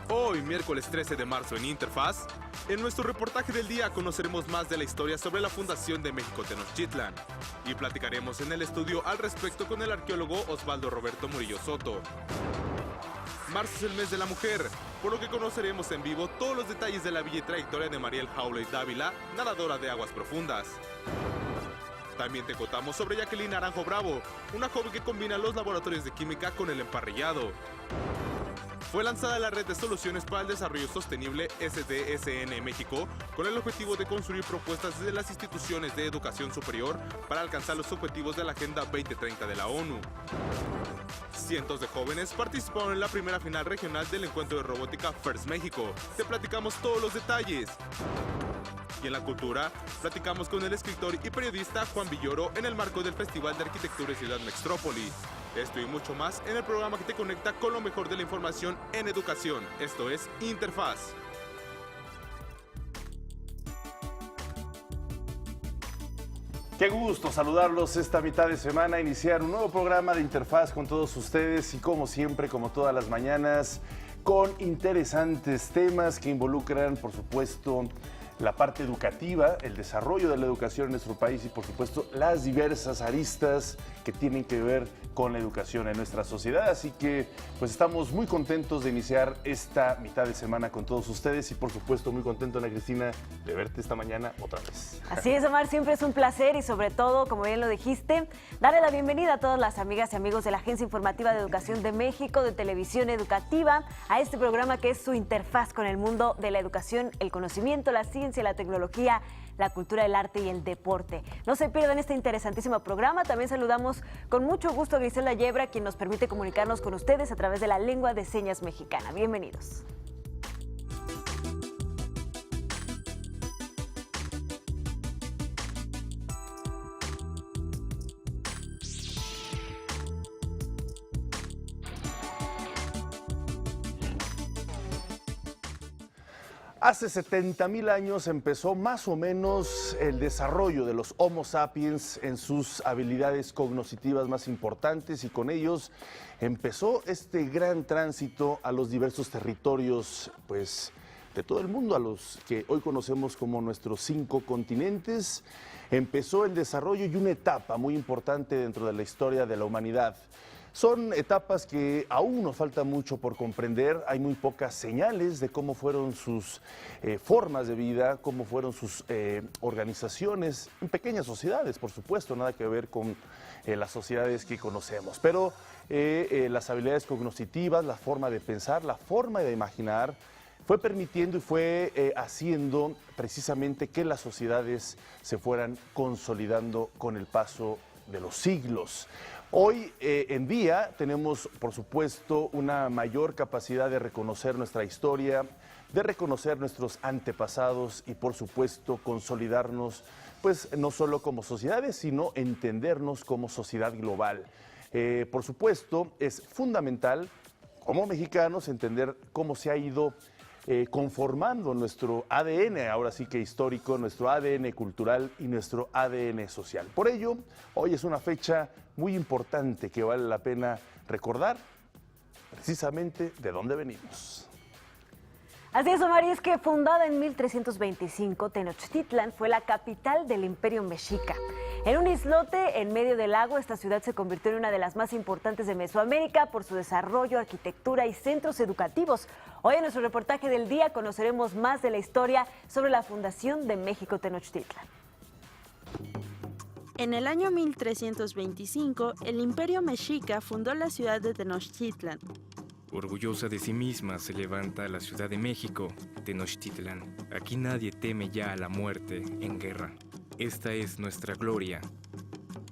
Hoy, miércoles 13 de marzo en Interfaz, en nuestro reportaje del día conoceremos más de la historia sobre la fundación de México Tenochtitlan y platicaremos en el estudio al respecto con el arqueólogo Osvaldo Roberto Murillo Soto. Marzo es el mes de la mujer, por lo que conoceremos en vivo todos los detalles de la vida y trayectoria de Mariel Hawley Dávila, nadadora de aguas profundas. También te contamos sobre Jacqueline Naranjo Bravo, una joven que combina los laboratorios de química con el emparrillado. Fue lanzada la Red de Soluciones para el Desarrollo Sostenible SDSN México con el objetivo de construir propuestas desde las instituciones de educación superior para alcanzar los objetivos de la Agenda 2030 de la ONU. Cientos de jóvenes participaron en la primera final regional del encuentro de robótica FIRST México. Te platicamos todos los detalles. Y en la cultura, platicamos con el escritor y periodista Juan Villoro en el marco del Festival de Arquitectura y Ciudad Mextrópoli. Esto y mucho más en el programa que te conecta con lo mejor de la información en educación. Esto es Interfaz. Qué gusto saludarlos esta mitad de semana, iniciar un nuevo programa de Interfaz con todos ustedes y como siempre, como todas las mañanas, con interesantes temas que involucran, por supuesto, la parte educativa, el desarrollo de la educación en nuestro país y, por supuesto, las diversas aristas que tienen que ver con la educación en nuestra sociedad. Así que, pues, estamos muy contentos de iniciar esta mitad de semana con todos ustedes y, por supuesto, muy contento, Ana Cristina, de verte esta mañana otra vez. Así es, Omar, siempre es un placer y, sobre todo, como bien lo dijiste, darle la bienvenida a todas las amigas y amigos de la Agencia Informativa de Educación de México, de Televisión Educativa, a este programa que es su interfaz con el mundo de la educación, el conocimiento, la ciencia, la tecnología, la cultura, el arte y el deporte. No se pierdan este interesantísimo programa. También saludamos con mucho gusto a Griselda Yebra, quien nos permite comunicarnos con ustedes a través de la lengua de señas mexicana. Bienvenidos. Hace 70,000 años empezó más o menos el desarrollo de los Homo sapiens en sus habilidades cognitivas más importantes y con ellos empezó este gran tránsito a los diversos territorios, pues, de todo el mundo, a los que hoy conocemos como nuestros 5 continentes. Empezó el desarrollo y una etapa muy importante dentro de la historia de la humanidad. Son etapas que aún nos falta mucho por comprender, hay muy pocas señales de cómo fueron sus formas de vida, cómo fueron sus organizaciones, en pequeñas sociedades, por supuesto, nada que ver con las sociedades que conocemos, pero las habilidades cognitivas, la forma de pensar, la forma de imaginar, fue permitiendo y fue haciendo precisamente que las sociedades se fueran consolidando con el paso de los siglos. Hoy en día tenemos, por supuesto, una mayor capacidad de reconocer nuestra historia, de reconocer nuestros antepasados y, por supuesto, consolidarnos, pues, no solo como sociedades, sino entendernos como sociedad global. Por supuesto, es fundamental, como mexicanos, entender cómo se ha ido conformando nuestro ADN, ahora sí que histórico, nuestro ADN cultural y nuestro ADN social. Por ello, hoy es una fecha muy importante que vale la pena recordar precisamente de dónde venimos. Así es, Omar, y es que fundada en 1325, Tenochtitlan fue la capital del Imperio Mexica. En un islote en medio del lago, esta ciudad se convirtió en una de las más importantes de Mesoamérica por su desarrollo, arquitectura y centros educativos. Hoy en nuestro reportaje del día conoceremos más de la historia sobre la fundación de México Tenochtitlan. En el año 1325, el Imperio Mexica fundó la ciudad de Tenochtitlan. Orgullosa de sí misma se levanta la Ciudad de México, Tenochtitlan. Aquí nadie teme ya a la muerte en guerra. Esta es nuestra gloria.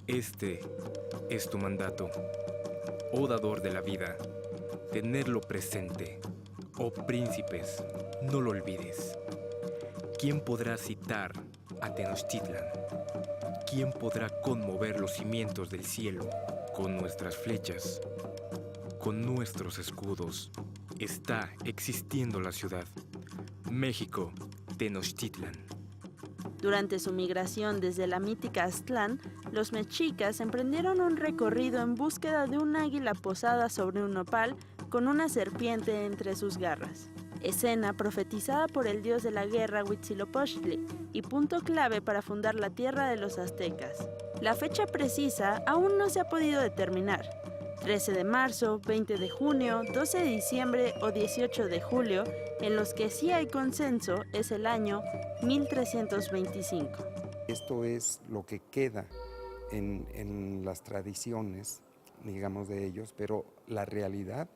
Este es tu mandato, oh dador de la vida. Tenerlo presente, oh príncipes, no lo olvides. ¿Quién podrá citar a Tenochtitlan? ¿Quién podrá conmover los cimientos del cielo con nuestras flechas? Con nuestros escudos está existiendo la ciudad. México, Tenochtitlan. Durante su migración desde la mítica Aztlán, los mexicas emprendieron un recorrido en búsqueda de un águila posada sobre un nopal con una serpiente entre sus garras. Escena profetizada por el dios de la guerra Huitzilopochtli y punto clave para fundar la tierra de los aztecas. La fecha precisa aún no se ha podido determinar. 13 de marzo, 20 de junio, 12 de diciembre o 18 de julio, en los que sí hay consenso, es el año 1325. Esto es lo que queda en las tradiciones, digamos, de ellos, pero la realidad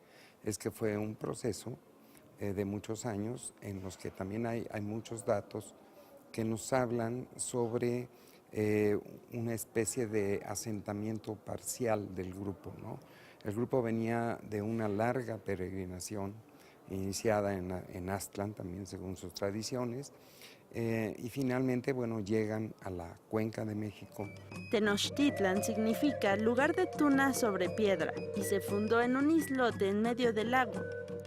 es que fue un proceso de muchos años en los que también hay muchos datos que nos hablan sobre una especie de asentamiento parcial del grupo, ¿no? El grupo venía de una larga peregrinación iniciada en Aztlán, también según sus tradiciones, y finalmente, bueno, llegan a la Cuenca de México. Tenochtitlan significa lugar de tuna sobre piedra y se fundó en un islote en medio del lago.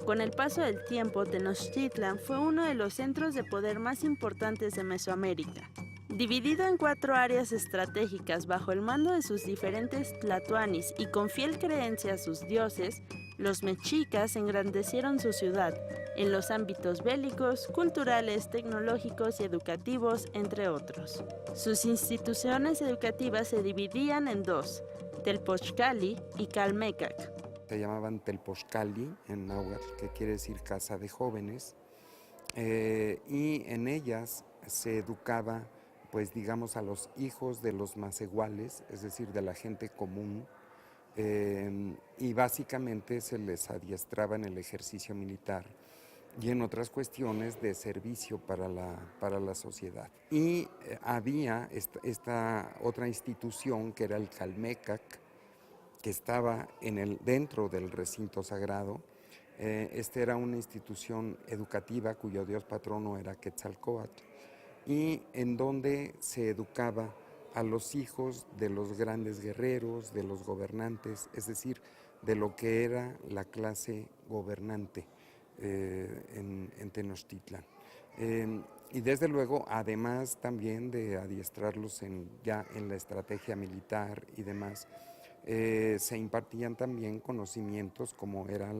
Con el paso del tiempo, Tenochtitlan fue uno de los centros de poder más importantes de Mesoamérica. Dividido en 4 áreas estratégicas bajo el mando de sus diferentes tlatoanis y con fiel creencia a sus dioses, los mexicas engrandecieron su ciudad en los ámbitos bélicos, culturales, tecnológicos y educativos, entre otros. Sus instituciones educativas se dividían en 2, Telpochcali y Calmecac. Se llamaban Telpochcali en náhuatl, que quiere decir casa de jóvenes, y en ellas se educaba, pues digamos, a los hijos de los masehuales, es decir, de la gente común, y básicamente se les adiestraba en el ejercicio militar y en otras cuestiones de servicio para la sociedad. Y había esta otra institución que era el Calmecac, que estaba dentro del recinto sagrado. Era una institución educativa cuyo dios patrono era Quetzalcóatl, y en donde se educaba a los hijos de los grandes guerreros, de los gobernantes, es decir, de lo que era la clase gobernante en Tenochtitlan. Y desde luego, además también de adiestrarlos ya en la estrategia militar y demás, se impartían también conocimientos como era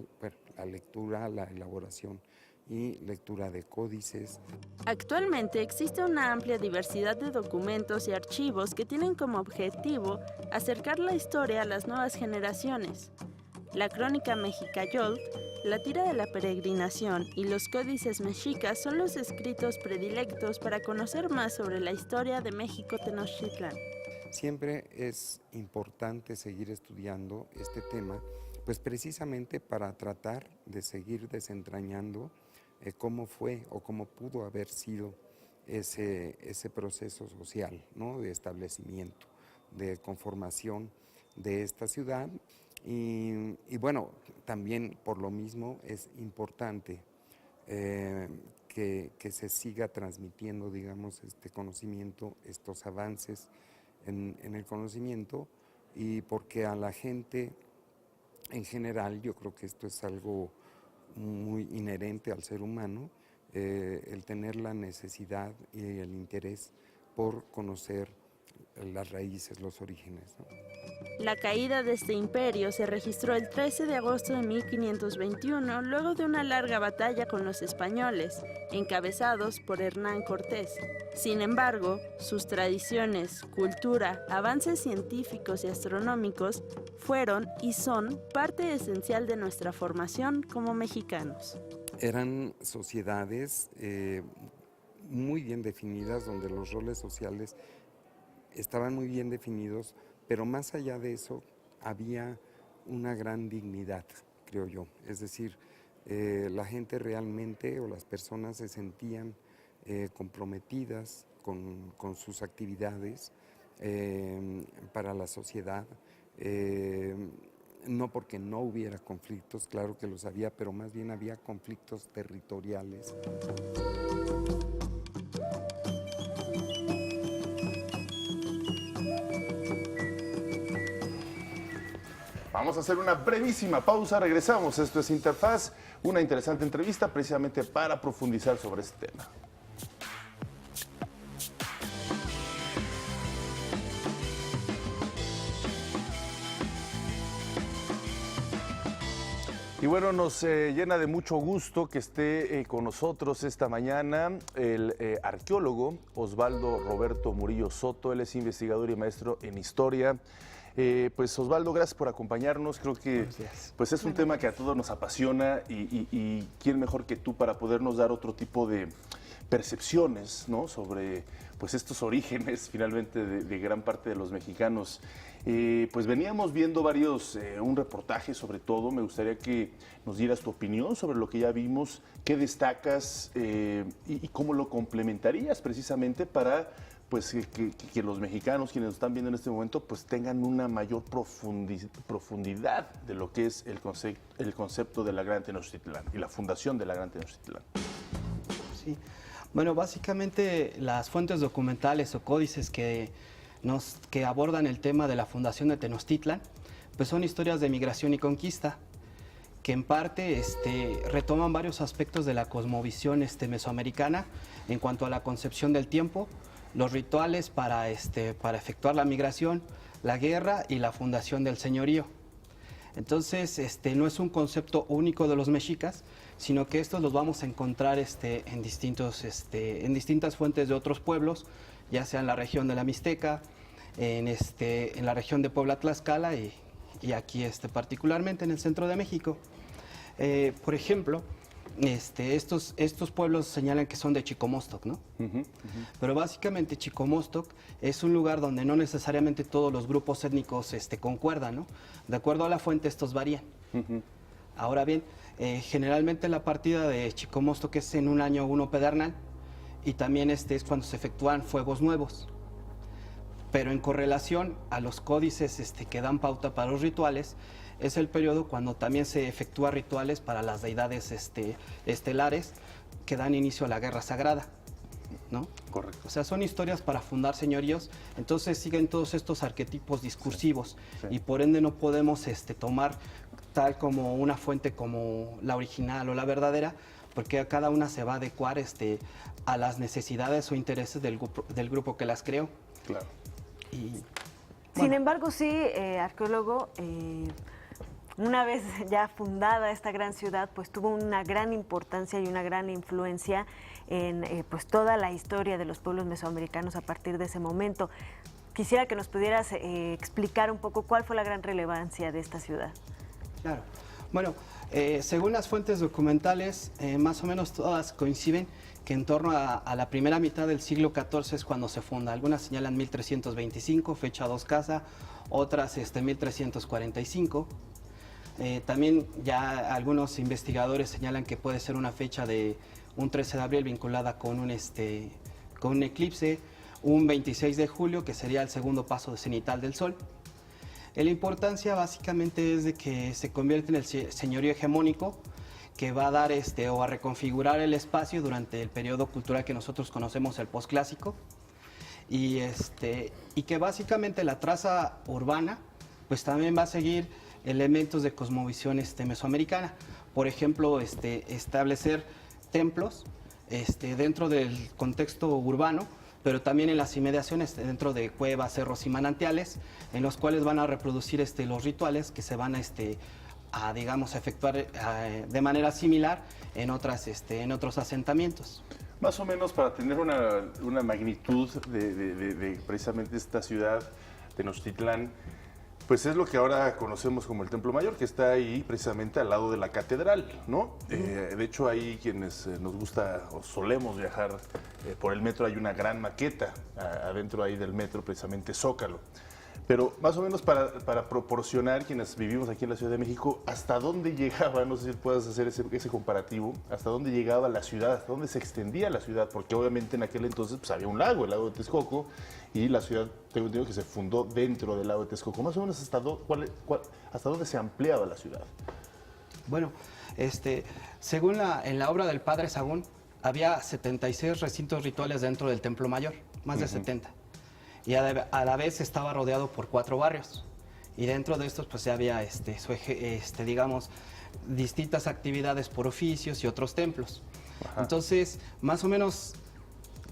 la lectura, la elaboración y lectura de códices. Actualmente existe una amplia diversidad de documentos y archivos que tienen como objetivo acercar la historia a las nuevas generaciones. La Crónica Mexicayol, la Tira de la Peregrinación y los Códices Mexicas son los escritos predilectos para conocer más sobre la historia de México Tenochtitlan. Siempre es importante seguir estudiando este tema, pues precisamente para tratar de seguir desentrañando cómo fue o cómo pudo haber sido ese proceso social, ¿no? De establecimiento, de conformación de esta ciudad. Y bueno, también por lo mismo es importante que se siga transmitiendo, digamos, este conocimiento, estos avances en el conocimiento, y porque a la gente en general, yo creo que esto es algo muy inherente al ser humano, el tener la necesidad y el interés por conocer las raíces, los orígenes, ¿no? La caída de este imperio se registró el 13 de agosto de 1521, luego de una larga batalla con los españoles, encabezados por Hernán Cortés. Sin embargo, sus tradiciones, cultura, avances científicos y astronómicos fueron y son parte esencial de nuestra formación como mexicanos. Eran sociedades muy bien definidas, donde los roles sociales estaban muy bien definidos, pero más allá de eso había una gran dignidad, creo yo. Es decir, la gente realmente, o las personas, se sentían comprometidas con sus actividades para la sociedad, no porque no hubiera conflictos, claro que los había, pero más bien había conflictos territoriales. Vamos a hacer una brevísima pausa, regresamos. Esto es Interfaz, una interesante entrevista precisamente para profundizar sobre este tema. Y bueno, nos llena de mucho gusto que esté con nosotros esta mañana el arqueólogo Osvaldo Roberto Murillo Soto. Él es investigador y maestro en historia. Pues Osvaldo, gracias por acompañarnos. Creo que pues es un tema que a todos nos apasiona y quién mejor que tú para podernos dar otro tipo de percepciones, ¿no?, sobre pues estos orígenes finalmente de gran parte de los mexicanos. Pues veníamos viendo un reportaje sobre todo. Me gustaría que nos dieras tu opinión sobre lo que ya vimos, qué destacas y cómo lo complementarías precisamente para pues que los mexicanos, quienes nos están viendo en este momento, pues tengan una mayor profundidad de lo que es el concepto de la Gran Tenochtitlán y la fundación de la Gran Tenochtitlán. Sí, bueno, básicamente las fuentes documentales o códices que abordan el tema de la fundación de Tenochtitlan, pues son historias de migración y conquista, que en parte retoman varios aspectos de la cosmovisión mesoamericana en cuanto a la concepción del tiempo, los rituales para efectuar la migración, la guerra y la fundación del señorío. Entonces, no es un concepto único de los mexicas, sino que estos los vamos a encontrar en distintas fuentes de otros pueblos, ya sea en la región de la Mixteca, en la región de Puebla-Tlaxcala y aquí particularmente en el centro de México. Por ejemplo, estos pueblos señalan que son de Chicomostoc, ¿no? Pero básicamente Chicomostoc es un lugar donde no necesariamente todos los grupos étnicos concuerdan, ¿no? De acuerdo a la fuente, estos varían. Ahora bien, generalmente la partida de Chicomostoc es en un año 1 pedernal y también es cuando se efectúan fuegos nuevos. Pero en correlación a los códices que dan pauta para los rituales, es el periodo cuando también se efectúan rituales para las deidades estelares que dan inicio a la guerra sagrada, ¿no? Correcto. O sea, son historias para fundar señoríos, entonces siguen todos estos arquetipos discursivos, sí. Y por ende no podemos tomar tal como una fuente como la original o la verdadera, porque cada una se va a adecuar a las necesidades o intereses del grupo que las creó. Claro. Sin embargo, sí, arqueólogo, una vez ya fundada esta gran ciudad, pues tuvo una gran importancia y una gran influencia en pues toda la historia de los pueblos mesoamericanos a partir de ese momento. Quisiera que nos pudieras explicar un poco cuál fue la gran relevancia de esta ciudad. Claro. Bueno, según las fuentes documentales, más o menos todas coinciden que en torno a la primera mitad del siglo XIV es cuando se funda. Algunas señalan 1325, fecha 2 casa, otras 1345. También ya algunos investigadores señalan que puede ser una fecha de un 13 de abril vinculada con un eclipse, un 26 de julio que sería el segundo paso cenital del sol. La importancia básicamente es de que se convierte en el señorío hegemónico que va a dar o a reconfigurar el espacio durante el periodo cultural que nosotros conocemos, el posclásico, y que básicamente la traza urbana pues también va a seguir elementos de cosmovisión mesoamericana. Por ejemplo, establecer templos dentro del contexto urbano, pero también en las inmediaciones, dentro de cuevas, cerros y manantiales, en los cuales van a reproducir los rituales que se van a digamos, efectuar de manera similar en otros asentamientos. Más o menos para tener una magnitud de precisamente esta ciudad, Tenochtitlán, pues es lo que ahora conocemos como el Templo Mayor, que está ahí precisamente al lado de la catedral, ¿no? De hecho, ahí quienes nos gusta o solemos viajar por el metro, hay una gran maqueta adentro ahí del metro, precisamente Zócalo. Pero más o menos para proporcionar, quienes vivimos aquí en la Ciudad de México, ¿hasta dónde llegaba? No sé si puedas hacer ese comparativo. ¿Hasta dónde llegaba la ciudad? ¿Hasta dónde se extendía la ciudad? Porque obviamente en aquel entonces pues, había un lago, el lago de Texcoco, y la ciudad, tengo entendido que se fundó dentro del lago de Texcoco. Más o menos, ¿hasta dónde se ampliaba la ciudad? Bueno, según en la obra del Padre Sagún, había 76 recintos rituales dentro del Templo Mayor, más de 70. Y a la vez estaba rodeado por 4 barrios. Y dentro de estos pues ya había digamos, distintas actividades por oficios y otros templos. Ajá. Entonces, más o menos,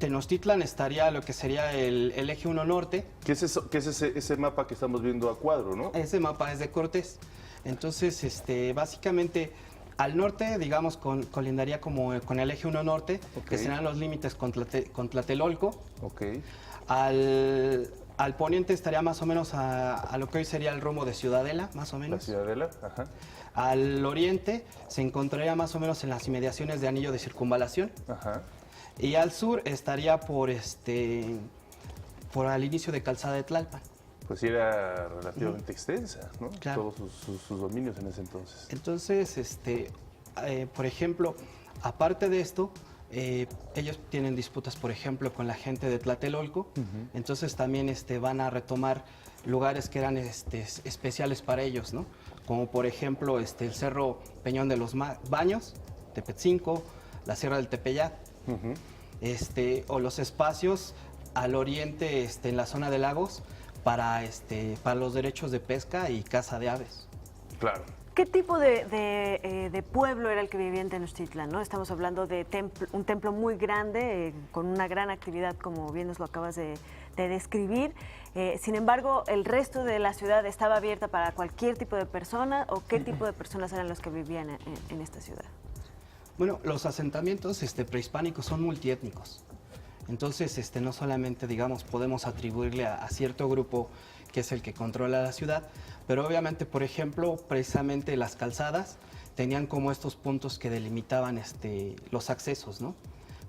Tenochtitlan estaría lo que sería el eje 1 norte. ¿Qué es ese mapa que estamos viendo a cuadro, no? Ese mapa es de Cortés. Entonces, básicamente, al norte, digamos, colindaría como con el eje 1 norte, que serán los límites con Tlatelolco. Ok. Al poniente estaría más o menos a lo que hoy sería el rumbo de Ciudadela, más o menos. La Ciudadela, ajá. Al oriente se encontraría más o menos en las inmediaciones de Anillo de Circunvalación. Ajá. Y al sur estaría por al inicio de Calzada de Tlalpan. Pues sí era relativamente extensa, ¿no? Claro. Todos sus dominios en ese entonces. Entonces, por ejemplo, aparte de esto, ellos tienen disputas, por ejemplo, con la gente de Tlatelolco. Entonces también van a retomar lugares que eran especiales para ellos, ¿no? Como por ejemplo el Cerro Peñón de los Baños, Tepetzinco, la Sierra del Tepeyac, o los espacios al oriente en la zona de lagos para los derechos de pesca y caza de aves. Claro. ¿Qué tipo de pueblo era el que vivía en Tenochtitlan, ¿no? Estamos hablando de un templo muy grande, con una gran actividad, como bien nos lo acabas de describir. Sin embargo, ¿el resto de la ciudad estaba abierta para cualquier tipo de persona o qué tipo de personas eran los que vivían en esta ciudad? Bueno, los asentamientos prehispánicos son multiétnicos. Entonces, no solamente, digamos, podemos atribuirle a cierto grupo que es el que controla la ciudad, pero obviamente, por ejemplo, precisamente las calzadas tenían como estos puntos que delimitaban los accesos, ¿no?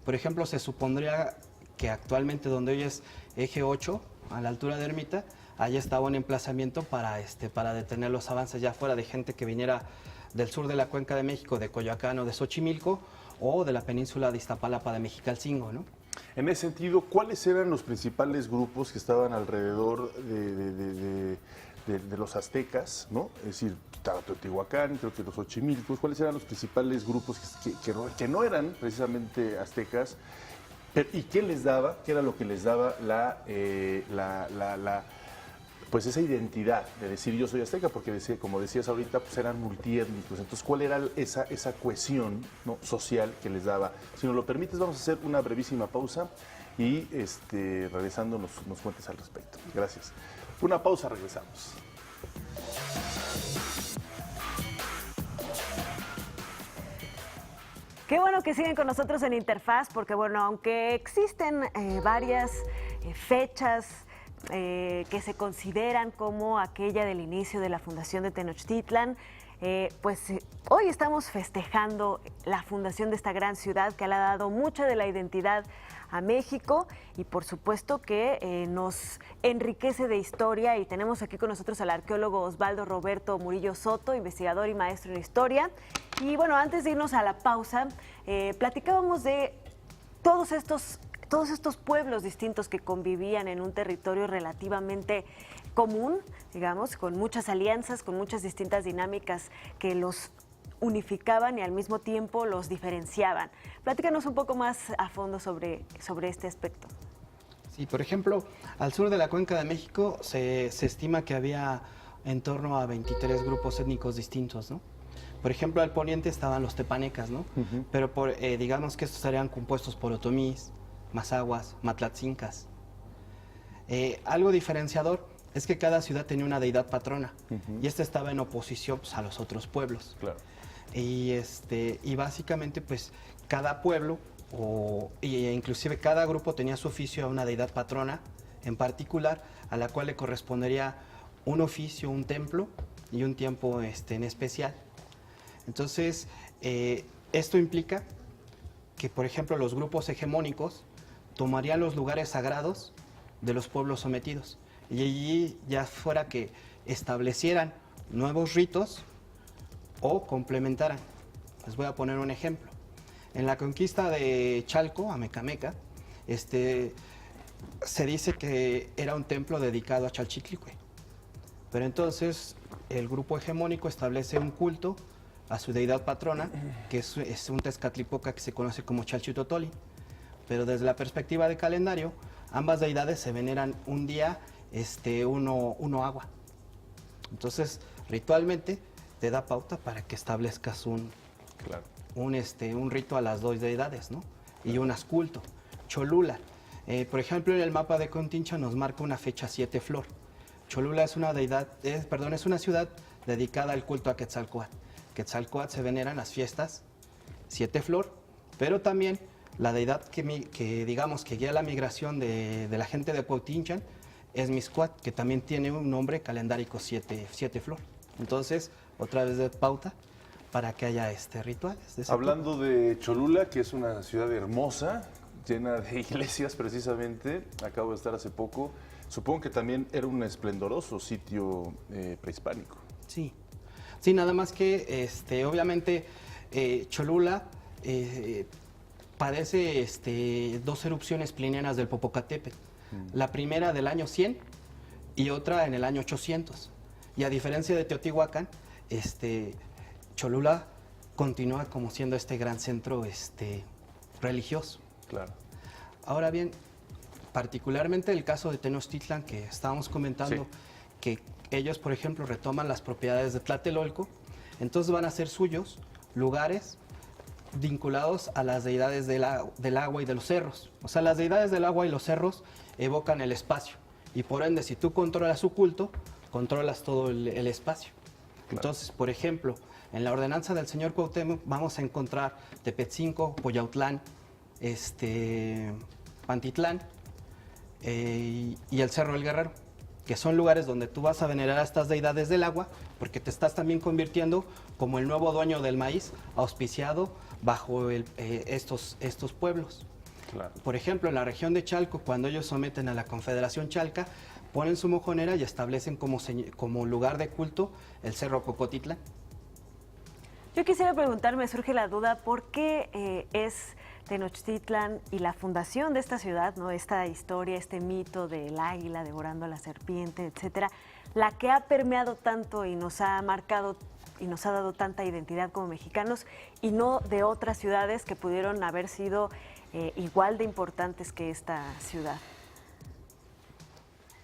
Por ejemplo, se supondría que actualmente donde hoy es eje 8, a la altura de Ermita, allá estaba un emplazamiento para detener los avances ya fuera de gente que viniera del sur de la Cuenca de México, de Coyoacán o de Xochimilco, o de la península de Iztapalapa de Mexicalcingo, ¿no? En ese sentido, ¿cuáles eran los principales grupos que estaban alrededor de los aztecas, ¿no? Es decir, estaba Teotihuacán, creo que los Xochimilcos. ¿Cuáles eran los principales grupos que no eran precisamente aztecas? ¿Y qué les daba? ¿Qué era lo que les daba pues esa identidad de decir yo soy azteca? Porque como decías ahorita, pues eran multiétnicos. Entonces, ¿cuál era esa cohesión, ¿no?, social que les daba? Si nos lo permites, vamos a hacer una brevísima pausa y regresando nos cuentes al respecto. Gracias. Una pausa, regresamos. Qué bueno que siguen con nosotros en Interfaz, porque bueno, aunque existen varias fechas que se consideran como aquella del inicio de la fundación de Tenochtitlan, hoy estamos festejando la fundación de esta gran ciudad que le ha dado mucha de la identidad a México y por supuesto que nos enriquece de historia, y tenemos aquí con nosotros al arqueólogo Osvaldo Roberto Murillo Soto, investigador y maestro en historia. Y bueno, antes de irnos a la pausa, platicábamos de todos estos pueblos distintos que convivían en un territorio relativamente común, digamos, con muchas alianzas, con muchas distintas dinámicas que los unificaban y al mismo tiempo los diferenciaban. Platícanos un poco más a fondo sobre este aspecto. Sí, por ejemplo, al sur de la Cuenca de México se estima que había en torno a 23 grupos étnicos distintos, ¿no? Por ejemplo, al poniente estaban los tepanecas, ¿no? Pero digamos que estos estarían compuestos por otomís, mazahuas, matlatzincas. Algo diferenciador es que cada ciudad tenía una deidad patrona y esta estaba en oposición, pues, a los otros pueblos. Claro. Y básicamente, pues, cada pueblo inclusive cada grupo tenía su oficio a una deidad patrona en particular, a la cual le correspondería un oficio, un templo y un tiempo en especial. Entonces, esto implica que, por ejemplo, los grupos hegemónicos tomarían los lugares sagrados de los pueblos sometidos y allí ya fuera que establecieran nuevos ritos o complementaran. Les voy a poner un ejemplo. En la conquista de Chalco, Amecameca, se dice que era un templo dedicado a Chalchitlicue. Pero entonces el grupo hegemónico establece un culto a su deidad patrona, que es un Tezcatlipoca que se conoce como Chalchitotoli. Pero desde la perspectiva de calendario, ambas deidades se veneran un día, uno agua. Entonces, ritualmente te da pauta para que establezcas un rito a las dos deidades, ¿no? Y un culto. Cholula. Por ejemplo, en el mapa de Contincha nos marca una fecha 7 flor. Cholula es una ciudad dedicada al culto a Quetzalcóatl. Quetzalcóatl se venera en las fiestas 7 Flor, pero también la deidad que digamos que guía la migración de la gente de Cuautinchan es Mixcoatl, que también tiene un nombre calendárico 7 Flor. Entonces, otra vez de pauta para que haya rituales. De Hablando de Cholula, que es una ciudad hermosa, llena de iglesias precisamente, acabo de estar hace poco, supongo que también era un esplendoroso sitio prehispánico. Sí, sí, nada más que obviamente Cholula padece 2 erupciones plinianas del Popocatépetl. La primera del año 100 y otra en el año 800. Y a diferencia de Teotihuacán, Cholula continúa como siendo este gran centro religioso. Claro. Ahora bien, particularmente el caso de Tenochtitlan que estábamos comentando, Sí. que ellos, por ejemplo, retoman las propiedades de Tlatelolco, entonces van a ser suyos lugares vinculados a las deidades del agua y de los cerros. O sea, las deidades del agua y los cerros evocan el espacio y por ende, si tú controlas su culto, controlas todo el espacio. Claro. Entonces, Por ejemplo, en la ordenanza del señor Cuauhtémoc vamos a encontrar Tepetzinco, Poyautlán, Pantitlán y el Cerro del Guerrero, que son lugares donde tú vas a venerar a estas deidades del agua, porque te estás también convirtiendo como el nuevo dueño del maíz, auspiciado bajo estos pueblos. claro. Por ejemplo, en la región de Chalco, cuando ellos someten a la Confederación Chalca, ponen su mojonera y establecen como lugar de culto el Cerro Cocotitlán. Yo quisiera preguntar, me surge la duda, ¿por qué es Tenochtitlan y la fundación de esta ciudad, ¿no? Esta historia, este mito del águila devorando a la serpiente, etcétera, la que ha permeado tanto y nos ha marcado y nos ha dado tanta identidad como mexicanos y no de otras ciudades que pudieron haber sido igual de importantes que esta ciudad?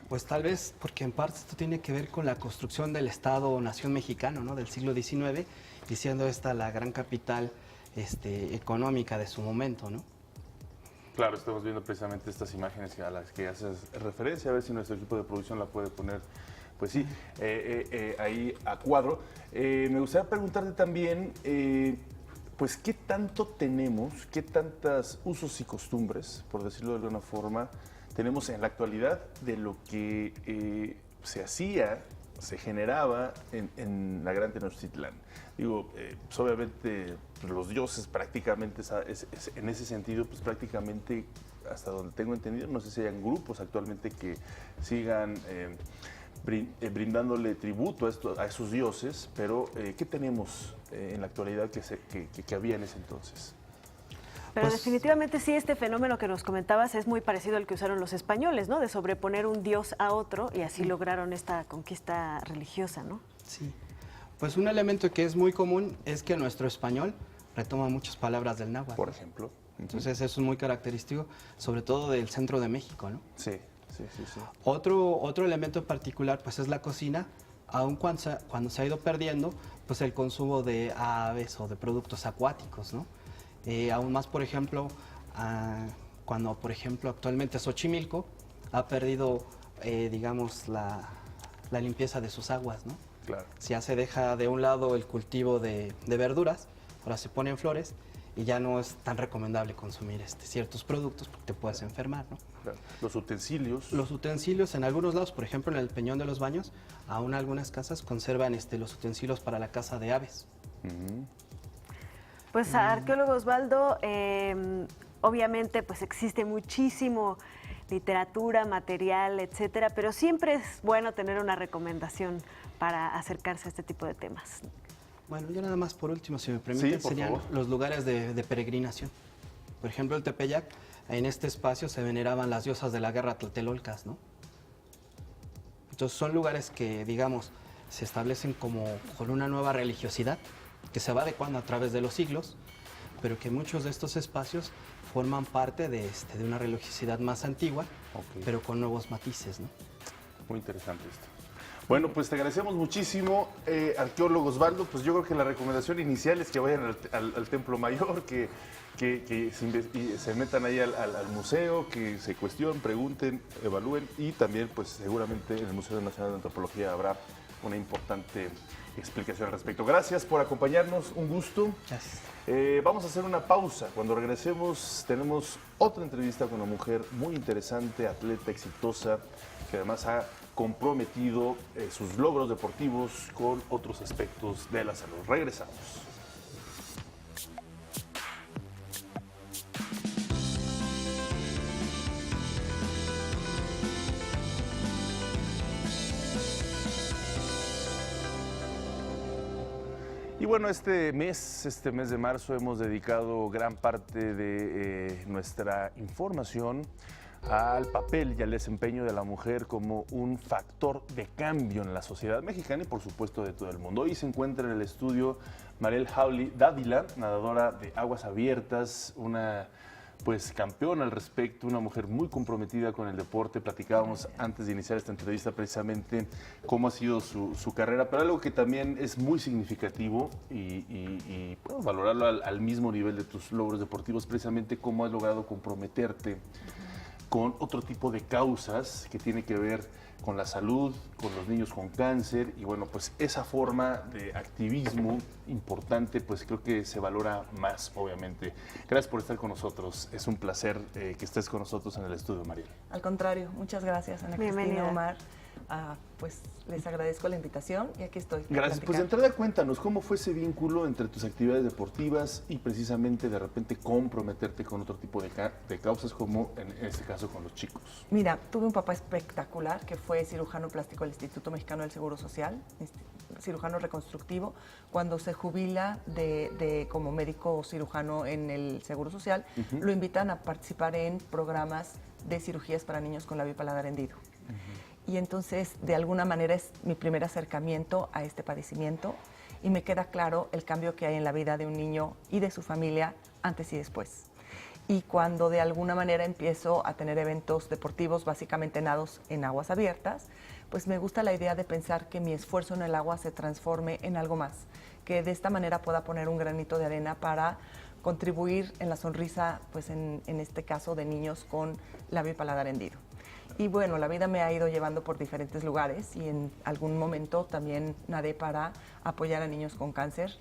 Pues tal vez porque en parte esto tiene que ver con la construcción del Estado o Nación mexicano, ¿no? Del siglo XIX, y siendo esta la gran capital económica de su momento, ¿no? Claro, estamos viendo precisamente estas imágenes a las que haces referencia, a ver si nuestro equipo de producción la puede poner, pues sí, ahí a cuadro. Me gustaría preguntarte también, pues, ¿qué tanto tenemos, qué tantos usos y costumbres, por decirlo de alguna forma, tenemos en la actualidad de lo que se hacía, se generaba en la Gran Tenochtitlán? Digo, pues obviamente los dioses prácticamente, en ese sentido, pues prácticamente, hasta donde tengo entendido, no sé si hayan grupos actualmente que sigan brindándole tributo a esos dioses, pero ¿qué tenemos en la actualidad que había en ese entonces? Pero Pues, definitivamente sí, este fenómeno que nos comentabas es muy parecido al que usaron los españoles, ¿no? De sobreponer un dios a otro y así lograron esta conquista religiosa, ¿no? Sí. Pues un elemento que es muy común es que nuestro español retoma muchas palabras del náhuatl. Por ejemplo. Entonces eso es muy característico, sobre todo del centro de México, ¿no? Sí, sí, sí, sí. Otro elemento particular pues es la cocina, aun cuando se ha ido perdiendo pues el consumo de aves o de productos acuáticos, ¿no? Aún más, por ejemplo, cuando por ejemplo actualmente Xochimilco ha perdido, digamos, la limpieza de sus aguas, ¿no? Claro. Ya se deja de un lado el cultivo de verduras, ahora se ponen flores y ya no es tan recomendable consumir ciertos productos porque te puedes enfermar, ¿no? Claro. Los utensilios. Los utensilios en algunos lados, por ejemplo en el Peñón de los Baños, aún algunas casas conservan los utensilios para la caza de aves. Pues arqueólogo Osvaldo, obviamente pues existe muchísimo literatura, material, etcétera, pero siempre es bueno tener una recomendación para acercarse a este tipo de temas. Bueno, yo nada más por último, si me permiten, Sí, por serían favor. los lugares de peregrinación. Por ejemplo, el Tepeyac, en este espacio se veneraban las diosas de la guerra tlatelolcas, ¿no? Entonces son lugares que, digamos, se establecen como con una nueva religiosidad que se va adecuando a través de los siglos, pero que muchos de estos espacios forman parte de una religiosidad más antigua, Ok. pero con nuevos matices, ¿no? Muy interesante esto. Bueno, pues te agradecemos muchísimo, arqueólogo Osvaldo. Pues yo creo que la recomendación inicial es que vayan al Templo Mayor, que se metan ahí al museo, que se cuestionen, pregunten, evalúen, y también pues seguramente en el Museo Nacional de Antropología habrá una importante explicación al respecto. Gracias por acompañarnos, un gusto. Gracias. Vamos a hacer una pausa. Cuando regresemos tenemos otra entrevista con una mujer muy interesante, atleta exitosa, que además ha comprometido sus logros deportivos con otros aspectos de la salud. Regresamos. Y bueno, este mes de marzo hemos dedicado gran parte de nuestra información al papel y al desempeño de la mujer como un factor de cambio en la sociedad mexicana y por supuesto de todo el mundo. Hoy se encuentra en el estudio Mariel Jauli Dávila, nadadora de aguas abiertas, una campeona al respecto, una mujer muy comprometida con el deporte. Platicábamos antes de iniciar esta entrevista precisamente cómo ha sido su carrera, pero algo que también es muy significativo y bueno, valorarlo al mismo nivel de tus logros deportivos, precisamente cómo has logrado comprometerte con otro tipo de causas que tiene que ver con la salud, con los niños con cáncer y bueno, pues esa forma de activismo importante, pues creo que se valora más, obviamente. Gracias por estar con nosotros. Es un placer que estés con nosotros en el estudio, Mariel. Al contrario, muchas gracias, Ana Cristina, Omar. Pues les agradezco la invitación y aquí estoy. Gracias. Pues de entrada cuéntanos, ¿cómo fue ese vínculo entre tus actividades deportivas y precisamente de repente comprometerte con otro tipo de causas como en este caso con los chicos? Mira, tuve un papá espectacular que fue cirujano plástico del Instituto Mexicano del Seguro Social, cirujano reconstructivo. Cuando se jubila como médico cirujano en el Seguro Social, lo invitan a participar en programas de cirugías para niños con labio y paladar hendido. Y entonces, de alguna manera, es mi primer acercamiento a este padecimiento y me queda claro el cambio que hay en la vida de un niño y de su familia antes y después. Y cuando de alguna manera empiezo a tener eventos deportivos, básicamente nados en aguas abiertas, pues me gusta la idea de pensar que mi esfuerzo en el agua se transforme en algo más, que de esta manera pueda poner un granito de arena para contribuir en la sonrisa, pues en este caso de niños con labio y paladar hendido. Y bueno, la vida me ha ido llevando por diferentes lugares y en algún momento también nadé para apoyar a niños con cáncer,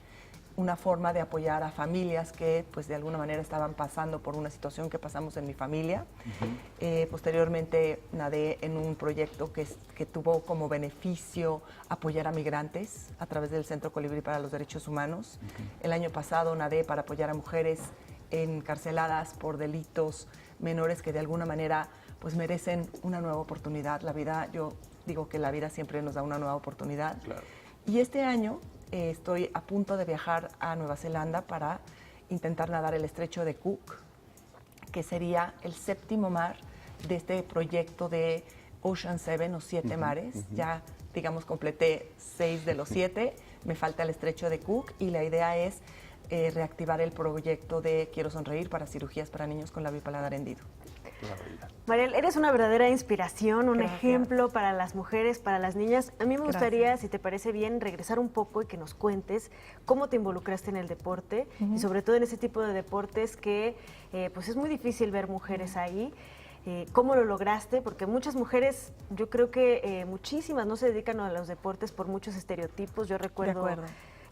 una forma de apoyar a familias que pues de alguna manera estaban pasando por una situación que pasamos en mi familia. Posteriormente nadé en un proyecto que tuvo como beneficio apoyar a migrantes a través del Centro Colibrí para los Derechos Humanos. El año pasado nadé para apoyar a mujeres encarceladas por delitos menores que de alguna manera pues merecen una nueva oportunidad. La vida, yo digo que la vida siempre nos da una nueva oportunidad. Claro. Y este año estoy a punto de viajar a Nueva Zelanda para intentar nadar el estrecho de Cook, que sería el 7º mar de este proyecto de Ocean 7 o 7 mares. Ya, digamos, completé 6 de los 7, me falta el estrecho de Cook y la idea es reactivar el proyecto de Quiero Sonreír para cirugías para niños con labio y paladar hendido. Mariel, eres una verdadera inspiración, un ejemplo para las mujeres, para las niñas. A mí me gustaría, si te parece bien, regresar un poco y que nos cuentes cómo te involucraste en el deporte y sobre todo en ese tipo de deportes que pues es muy difícil ver mujeres ahí. ¿Cómo lo lograste? Porque muchas mujeres, yo creo que muchísimas no se dedican a los deportes por muchos estereotipos. Yo recuerdo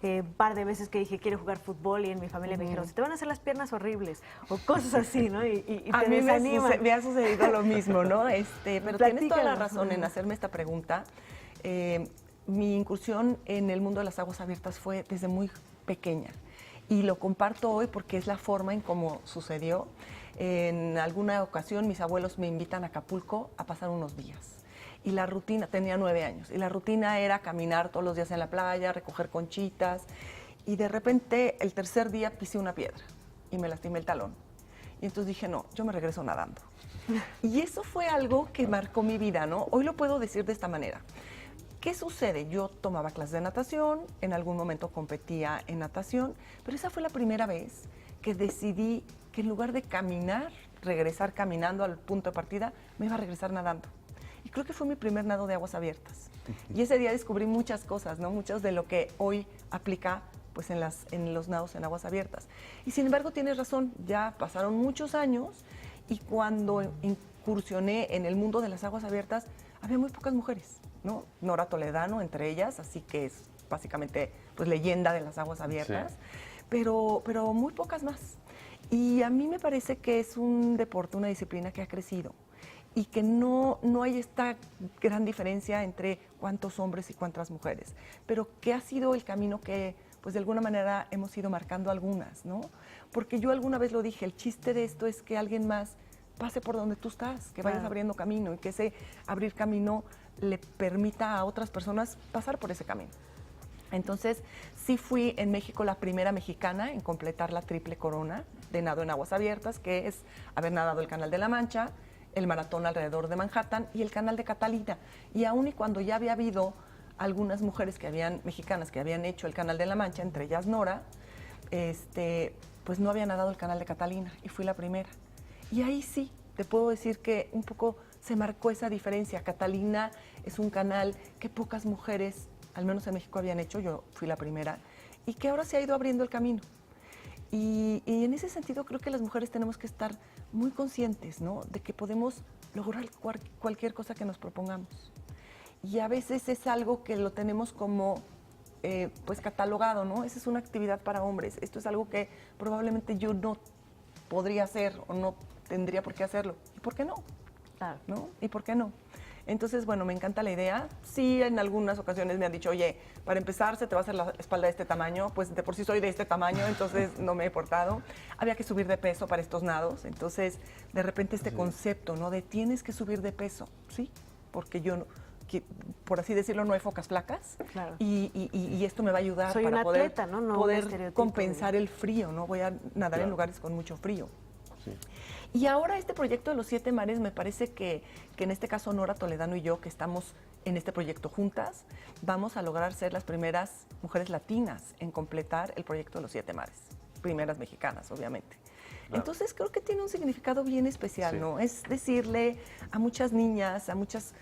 un par de veces que dije quiero jugar fútbol y en mi familia me dijeron, se te van a hacer las piernas horribles o cosas así, ¿no? Y a te mí desaniman. me ha sucedido lo mismo, ¿no? Pero tienes toda la razón en hacerme esta pregunta. Mi incursión en el mundo de las aguas abiertas fue desde muy pequeña y lo comparto hoy porque es la forma en cómo sucedió. En alguna ocasión mis abuelos me invitan a Acapulco a pasar unos días. Y la rutina, tenía 9 años, y la rutina era caminar todos los días en la playa, recoger conchitas, y de repente el tercer día pisé una piedra y me lastimé el talón. Y entonces dije, no, yo me regreso nadando. Y eso fue algo que marcó mi vida, ¿no? Hoy lo puedo decir de esta manera. ¿Qué sucede? Yo tomaba clases de natación, en algún momento competía en natación, pero esa fue la primera vez que decidí que en lugar de caminar, regresar caminando al punto de partida, me iba a regresar nadando. Y creo que fue mi primer nado de aguas abiertas. Y ese día descubrí muchas cosas, ¿no? Muchas de lo que hoy aplica pues, en los nados en aguas abiertas. Y sin embargo, tienes razón, ya pasaron muchos años y cuando incursioné en el mundo de las aguas abiertas, había muy pocas mujeres. ¿no? Nora Toledano entre ellas, así que es básicamente pues leyenda de las aguas abiertas, sí. pero muy pocas más. Y a mí me parece que es un deporte, una disciplina que ha crecido y que no hay esta gran diferencia entre cuántos hombres y cuántas mujeres, pero que ha sido el camino que pues de alguna manera hemos ido marcando algunas, ¿no? Porque yo alguna vez lo dije, el chiste de esto es que alguien más pase por donde tú estás, que vayas abriendo camino y que ese abrir camino le permita a otras personas pasar por ese camino. Entonces, sí fui en México la primera mexicana en completar la triple corona de nado en aguas abiertas, que es haber nadado el Canal de la Mancha, el maratón alrededor de Manhattan y el Canal de Catalina. Y aún y cuando ya había habido algunas mujeres mexicanas que habían hecho el Canal de la Mancha, entre ellas Nora, pues no había nadado el Canal de Catalina y fui la primera. Y ahí sí, te puedo decir que un poco se marcó esa diferencia. Catalina es un canal que pocas mujeres, al menos en México, habían hecho, yo fui la primera, y que ahora se ha ido abriendo el camino. Y en ese sentido creo que las mujeres tenemos que estar muy conscientes, ¿no?, de que podemos lograr cualquier cosa que nos propongamos. Y a veces es algo que lo tenemos como pues catalogado, ¿no? Esa es una actividad para hombres. Esto es algo que probablemente yo no podría hacer o no tendría por qué hacerlo. ¿Y por qué no? Claro. ¿No? ¿Y por qué no? Entonces, bueno, me encanta la idea. Sí, en algunas ocasiones me han dicho, oye, para empezar, se te va a hacer la espalda de este tamaño. Pues de por sí soy de este tamaño, entonces no me he portado. Había que subir de peso para estos nados. Entonces, de repente este concepto, ¿no?, de tienes que subir de peso, ¿sí? Porque yo no, por así decirlo, no hay focas flacas. Claro. Y esto me va a ayudar Soy para un atleta, ¿no? poder compensar el frío, ¿no? Voy a nadar en lugares con mucho frío. Sí. Y ahora este proyecto de los 7 mares, me parece que en este caso Nora Toledano y yo, que estamos en este proyecto juntas, vamos a lograr ser las primeras mujeres latinas en completar el proyecto de los 7 mares. Primeras mexicanas, obviamente. Claro. Entonces creo que tiene un significado bien especial, sí, ¿no? Es decirle a muchas niñas, a muchas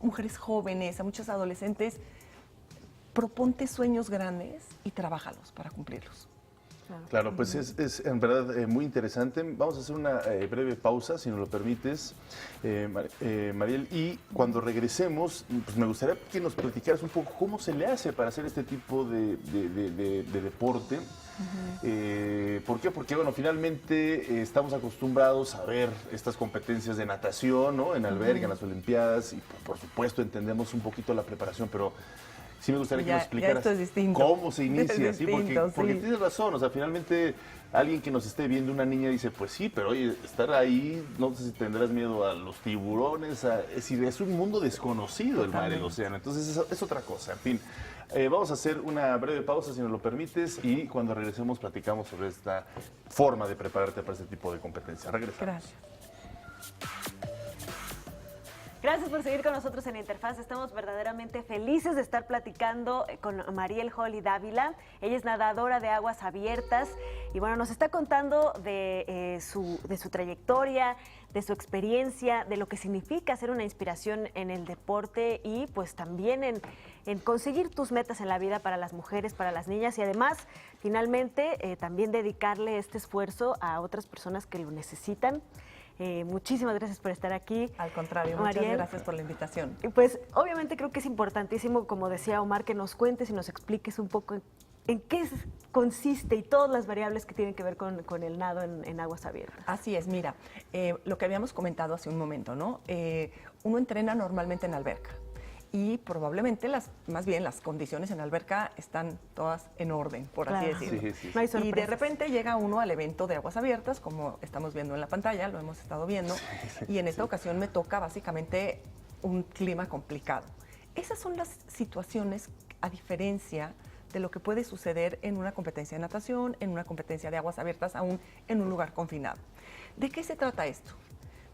mujeres jóvenes, a muchos adolescentes, proponte sueños grandes y trabájalos para cumplirlos. Claro, pues es en verdad muy interesante. Vamos a hacer una breve pausa, si nos lo permites, Mariel, y cuando regresemos, pues me gustaría que nos platicaras un poco cómo se le hace para hacer este tipo de deporte. ¿Por qué? Porque, bueno, finalmente estamos acostumbrados a ver estas competencias de natación, ¿no?, en alberca, en las Olimpiadas, y por supuesto entendemos un poquito la preparación, pero sí me gustaría que nos explicaras cómo se inicia, ¿sí? Porque tienes razón, o sea, finalmente alguien que nos esté viendo, una niña, dice, pues sí, pero oye, estar ahí, no sé si tendrás miedo a los tiburones, es decir, es un mundo desconocido el mar, el océano, entonces es otra cosa, en fin. Vamos a hacer una breve pausa, si nos lo permites, y cuando regresemos platicamos sobre esta forma de prepararte para este tipo de competencia. Regresamos. Gracias. Gracias por seguir con nosotros en Interfaz. Estamos verdaderamente felices de estar platicando con Mariel Holly Dávila. Ella es nadadora de aguas abiertas y bueno, nos está contando de su trayectoria, de su experiencia, de lo que significa ser una inspiración en el deporte y pues también en conseguir tus metas en la vida para las mujeres, para las niñas y además, finalmente, también dedicarle este esfuerzo a otras personas que lo necesitan. Muchísimas gracias por estar aquí. Al contrario, Mariel, muchas gracias por la invitación. Pues obviamente creo que es importantísimo, como decía Omar, que nos cuentes y nos expliques un poco en qué consiste y todas las variables que tienen que ver con el nado en aguas abiertas. Así es, mira, lo que habíamos comentado hace un momento, ¿no? Uno entrena normalmente en alberca. Y probablemente más bien las condiciones en la alberca están todas en orden, por así decirlo. Sí, sí. No hay sorpresas. Y de repente llega uno al evento de aguas abiertas, como estamos viendo en la pantalla, lo hemos estado viendo, y en esta ocasión me toca básicamente un clima complicado. Esas son las situaciones, a diferencia de lo que puede suceder en una competencia de natación, en una competencia de aguas abiertas, aún en un lugar confinado. ¿De qué se trata esto?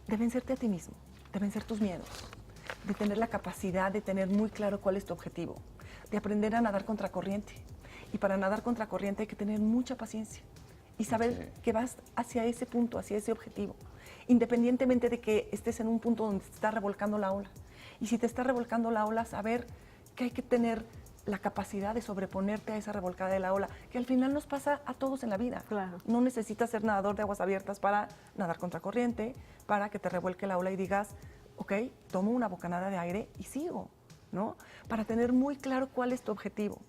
De vencerte a ti mismo, de vencer tus miedos, de tener la capacidad de tener muy claro cuál es tu objetivo, de aprender a nadar contracorriente. Y para nadar contracorriente hay que tener mucha paciencia y saber que vas hacia ese punto, hacia ese objetivo, independientemente de que estés en un punto donde te está revolcando la ola. Y si te está revolcando la ola, saber que hay que tener la capacidad de sobreponerte a esa revolcada de la ola, que al final nos pasa a todos en la vida. Claro. No necesitas ser nadador de aguas abiertas para nadar contracorriente, para que te revuelque la ola y digas, ok, tomo una bocanada de aire y sigo. ¿no? Para tener muy claro cuál es tu objetivo,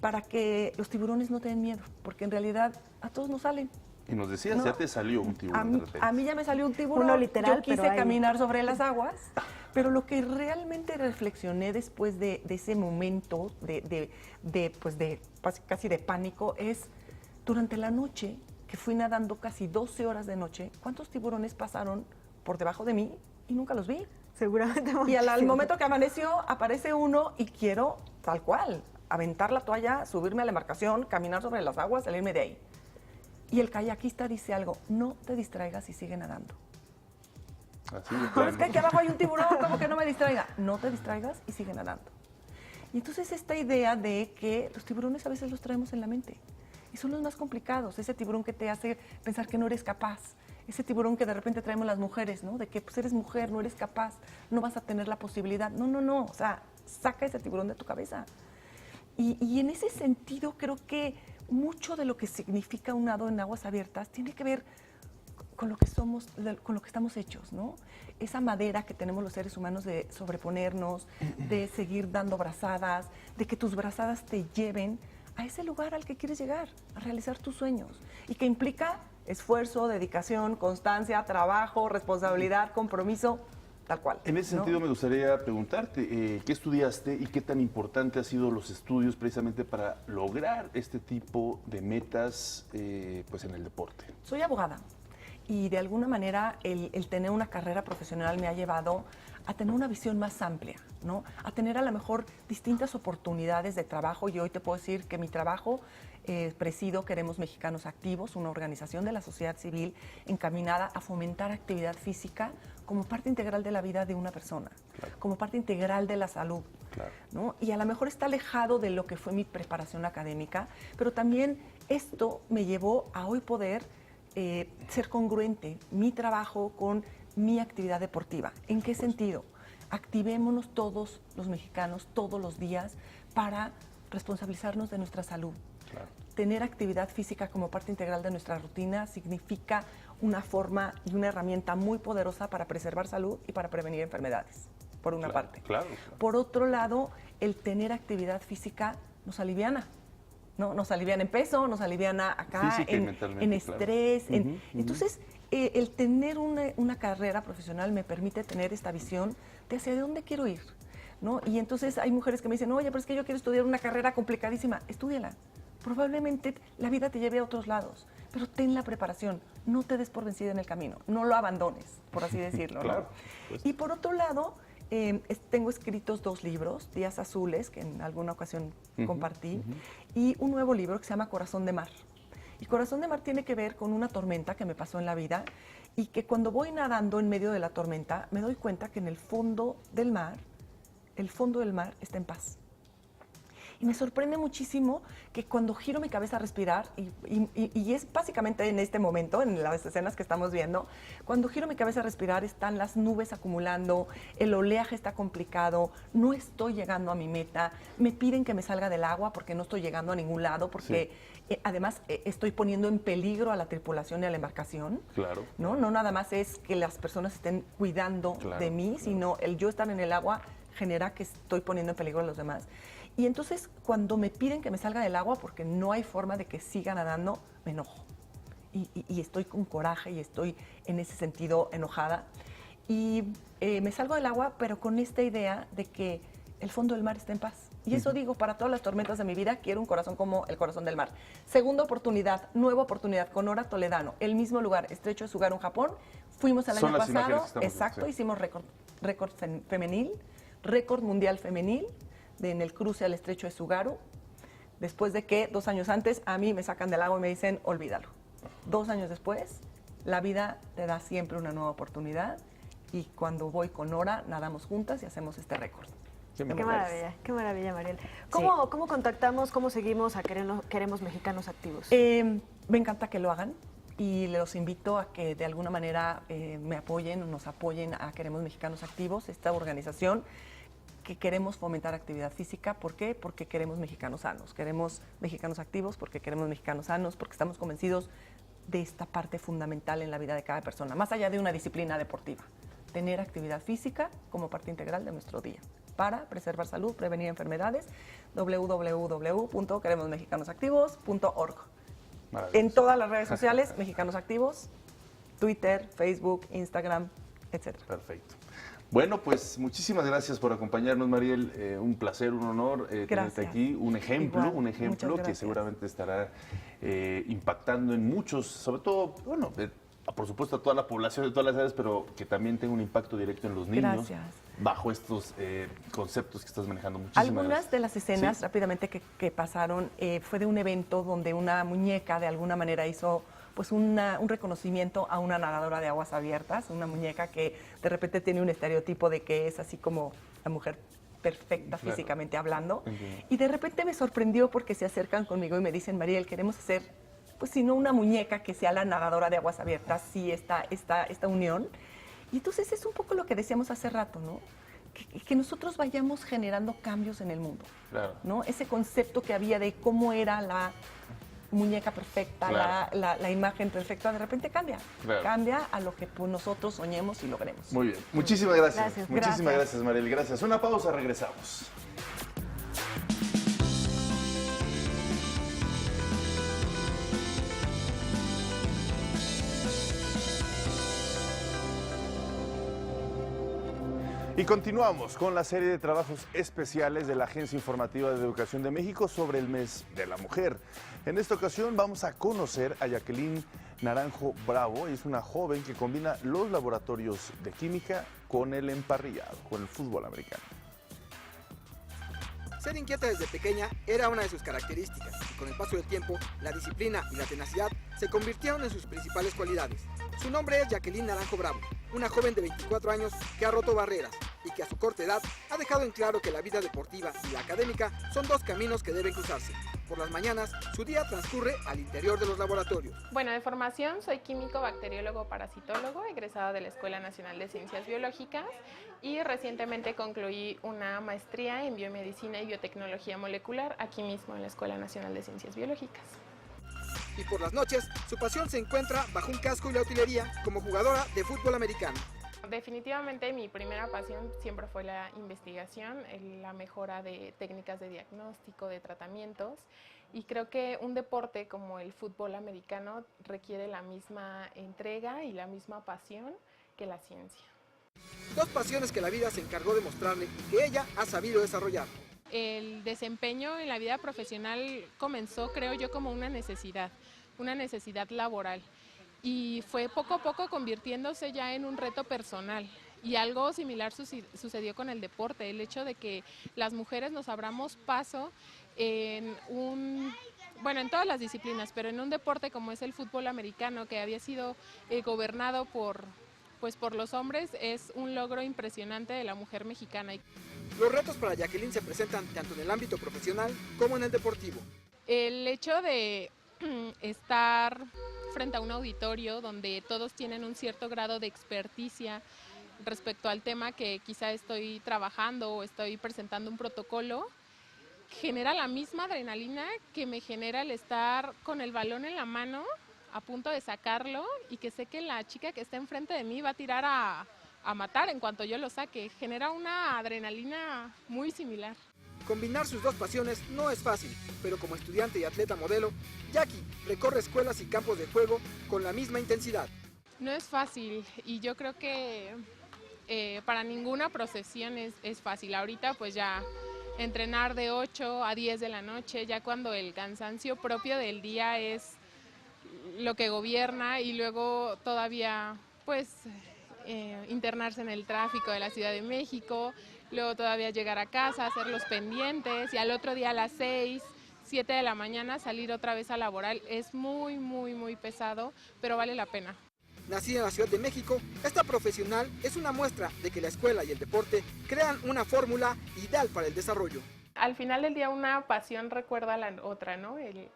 para que los tiburones no te den miedo, porque en realidad a todos nos salen. Y nos decías, No, ya te salió un tiburón de repente. A mí ya me salió un tiburón. Uno literal, Yo quise pero hay. caminar sobre las aguas, pero lo que realmente reflexioné después de ese momento casi de pánico es durante la noche, que fui nadando casi 12 horas de noche, ¿cuántos tiburones pasaron por debajo de mí y nunca los vi? Seguramente. Y al muchísimo. momento que amaneció, aparece uno y quiero, tal cual, aventar la toalla, subirme a la embarcación, caminar sobre las aguas, salirme de ahí. Y el kayakista dice algo, no te distraigas y sigue nadando. Así de No, plano. es que aquí abajo hay un tiburón, como que no me distraiga. No te distraigas y sigue nadando. Y entonces esta idea de que los tiburones a veces los traemos en la mente. Y son los más complicados. Ese tiburón que te hace pensar que no eres capaz. Ese tiburón que de repente traemos las mujeres, ¿no? De que pues eres mujer, no eres capaz, no vas a tener la posibilidad. No. O sea, saca ese tiburón de tu cabeza. Y en ese sentido creo que mucho de lo que significa un nado en aguas abiertas tiene que ver con lo que somos, con lo que estamos hechos, ¿no? Esa madera que tenemos los seres humanos de sobreponernos, de seguir dando brazadas, de que tus brazadas te lleven a ese lugar al que quieres llegar, a realizar tus sueños. Y que implica esfuerzo, dedicación, constancia, trabajo, responsabilidad, compromiso, tal cual. En ese ¿no? sentido me gustaría preguntarte, ¿qué estudiaste y qué tan importante han sido los estudios precisamente para lograr este tipo de metas pues en el deporte? Soy abogada y de alguna manera el tener una carrera profesional me ha llevado a tener una visión más amplia, ¿no? A tener a lo mejor distintas oportunidades de trabajo. Y hoy te puedo decir que mi trabajo presido Queremos Mexicanos Activos, una organización de la sociedad civil encaminada a fomentar actividad física como parte integral de la vida de una persona, claro, como parte integral de la salud. Claro. ¿No? Y a lo mejor está alejado de lo que fue mi preparación académica, pero también esto me llevó a hoy poder ser congruente mi trabajo con mi actividad deportiva. ¿En qué sentido? Activémonos todos los mexicanos todos los días para responsabilizarnos de nuestra salud. Claro. Tener actividad física como parte integral de nuestra rutina significa una forma y una herramienta muy poderosa para preservar salud y para prevenir enfermedades, por una parte. Claro. Por otro lado, el tener actividad física nos aliviana, ¿no? Nos aliviana en peso, nos aliviana acá en estrés. Claro. Entonces, el tener una carrera profesional me permite tener esta visión de hacia dónde quiero ir, ¿no? Y entonces hay mujeres que me dicen, oye, pero es que yo quiero estudiar una carrera complicadísima. Estúdiala. Probablemente la vida te lleve a otros lados, pero ten la preparación, no te des por vencida en el camino, no lo abandones, por así decirlo. Claro, ¿no? Pues. Y por otro lado, tengo escritos 2 libros, Días Azules, que en alguna ocasión compartí, y un nuevo libro que se llama Corazón de Mar. Y Corazón de Mar tiene que ver con una tormenta que me pasó en la vida y que cuando voy nadando en medio de la tormenta me doy cuenta que en el fondo del mar está en paz. Y me sorprende muchísimo que cuando giro mi cabeza a respirar, y es básicamente en este momento, en las escenas que estamos viendo, cuando giro mi cabeza a respirar están las nubes acumulando, el oleaje está complicado, no estoy llegando a mi meta, me piden que me salga del agua porque no estoy llegando a ningún lado, porque además estoy poniendo en peligro a la tripulación y a la embarcación. Claro. No nada más es que las personas estén cuidando de mí, sino el yo estar en el agua genera que estoy poniendo en peligro a los demás. Y entonces, cuando me piden que me salga del agua porque no hay forma de que siga nadando, me enojo. Y estoy con coraje y estoy en ese sentido enojada. Y me salgo del agua, pero con esta idea de que el fondo del mar está en paz. Y eso digo, para todas las tormentas de mi vida, quiero un corazón como el corazón del mar. Segunda oportunidad, nueva oportunidad, con Nora Toledano, el mismo lugar, Estrecho de Tsugaru, en Japón. Fuimos el año pasado, exacto, hicimos récord femenil, récord mundial femenil, en el cruce al Estrecho de Tsugaru, después de que 2 años antes a mí me sacan del agua y me dicen, olvídalo. 2 años después, la vida te da siempre una nueva oportunidad y cuando voy con Nora, nadamos juntas y hacemos este récord. Qué maravilla, Mariel. ¿Cómo contactamos, cómo seguimos a Queremos Mexicanos Activos? Me encanta que lo hagan y los invito a que de alguna manera me apoyen o nos apoyen a Queremos Mexicanos Activos, esta organización que queremos fomentar actividad física. ¿Por qué? Porque queremos mexicanos sanos. Queremos mexicanos activos porque queremos mexicanos sanos, porque estamos convencidos de esta parte fundamental en la vida de cada persona, más allá de una disciplina deportiva. Tener actividad física como parte integral de nuestro día. para preservar salud, prevenir enfermedades, www.queremosmexicanosactivos.org. En todas las redes sociales, Mexicanos Activos, Twitter, Facebook, Instagram, etc. Perfecto. Bueno, pues muchísimas gracias por acompañarnos, Mariel. Un placer, un honor tenerte aquí. Un ejemplo que seguramente estará impactando en muchos, sobre todo, bueno, por supuesto a toda la población de todas las edades, pero que también tenga un impacto directo en los niños. Bajo estos conceptos que estás manejando. Muchísimas Algunas gracias. de las escenas rápidamente que pasaron fue de un evento donde una muñeca de alguna manera hizo pues un reconocimiento a una nadadora de aguas abiertas, una muñeca que de repente tiene un estereotipo de que es así como la mujer perfecta físicamente hablando. Y de repente me sorprendió porque se acercan conmigo y me dicen, Mariel, queremos hacer, pues si no una muñeca que sea la nadadora de aguas abiertas, sí esta unión. Y entonces es un poco lo que decíamos hace rato, ¿no? Que nosotros vayamos generando cambios en el mundo, ¿no? Ese concepto que había de cómo era la muñeca perfecta, la imagen perfecta, de repente cambia. Cambia a lo que pues, nosotros soñemos y logremos. Muy bien. Muchísimas gracias. Muchísimas gracias, Mariel. Gracias. Una pausa, regresamos. Y continuamos con la serie de trabajos especiales de la Agencia Informativa de Educación de México sobre el mes de la mujer. En esta ocasión vamos a conocer a Jacqueline Naranjo Bravo. Es una joven que combina los laboratorios de química con el emparrillado, con el fútbol americano. Ser inquieta desde pequeña era una de sus características y con el paso del tiempo, la disciplina y la tenacidad se convirtieron en sus principales cualidades. Su nombre es Jacqueline Naranjo Bravo, una joven de 24 años que ha roto barreras y que a su corta edad ha dejado en claro que la vida deportiva y la académica son dos caminos que deben cruzarse. Por las mañanas, su día transcurre al interior de los laboratorios. Bueno, de formación soy químico, bacteriólogo, parasitólogo, egresada de la Escuela Nacional de Ciencias Biológicas y recientemente concluí una maestría en biomedicina y biotecnología molecular aquí mismo en la Escuela Nacional de Ciencias Biológicas. Y por las noches, su pasión se encuentra bajo un casco y la utilería como jugadora de fútbol americano. Definitivamente mi primera pasión siempre fue la investigación, la mejora de técnicas de diagnóstico, de tratamientos, y creo que un deporte como el fútbol americano requiere la misma entrega y la misma pasión que la ciencia. Dos pasiones que la vida se encargó de mostrarle y que ella ha sabido desarrollar. El desempeño en la vida profesional comenzó, creo yo, como una necesidad laboral. Y fue poco a poco convirtiéndose ya en un reto personal. Y algo similar sucedió con el deporte, el hecho de que las mujeres nos abramos paso en en todas las disciplinas, pero en un deporte como es el fútbol americano, que había sido gobernado por los hombres, es un logro impresionante de la mujer mexicana. Los retos para Jacqueline se presentan tanto en el ámbito profesional como en el deportivo. El hecho de estar frente a un auditorio donde todos tienen un cierto grado de experticia respecto al tema que quizá estoy trabajando o estoy presentando un protocolo, genera la misma adrenalina que me genera el estar con el balón en la mano a punto de sacarlo y que sé que la chica que está enfrente de mí va a tirar a matar en cuanto yo lo saque. Genera una adrenalina muy similar. Combinar sus dos pasiones no es fácil, pero como estudiante y atleta modelo, Jackie recorre escuelas y campos de juego con la misma intensidad. No es fácil y yo creo que para ninguna profesión es fácil. Ahorita pues ya entrenar de 8 a 10 de la noche, ya cuando el cansancio propio del día es lo que gobierna y luego todavía pues internarse en el tráfico de la Ciudad de México, luego todavía llegar a casa, hacer los pendientes y al otro día a las 6, 7 de la mañana salir otra vez a laborar. Es muy, muy, muy pesado, pero vale la pena. Nacida en la Ciudad de México, esta profesional es una muestra de que la escuela y el deporte crean una fórmula ideal para el desarrollo. Al final del día una pasión recuerda a la otra, ¿no? El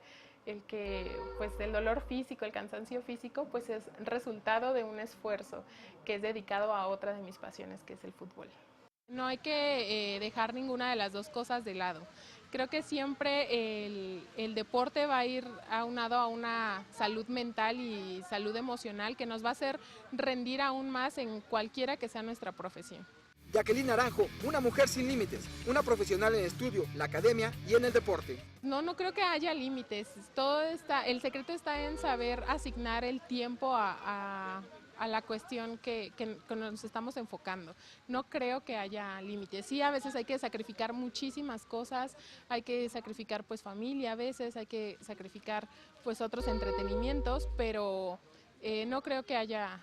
que pues el dolor físico, el cansancio físico, pues es resultado de un esfuerzo que es dedicado a otra de mis pasiones, que es el fútbol. No hay que dejar ninguna de las dos cosas de lado. Creo que siempre el deporte va a ir aunado a una salud mental y salud emocional que nos va a hacer rendir aún más en cualquiera que sea nuestra profesión. Jacqueline Naranjo, una mujer sin límites, una profesional en el estudio, la academia y en el deporte. No creo que haya límites. El secreto está en saber asignar el tiempo a la cuestión que nos estamos enfocando. No creo que haya límites. Sí, a veces hay que sacrificar muchísimas cosas, hay que sacrificar pues familia, a veces hay que sacrificar pues otros entretenimientos, pero no creo que haya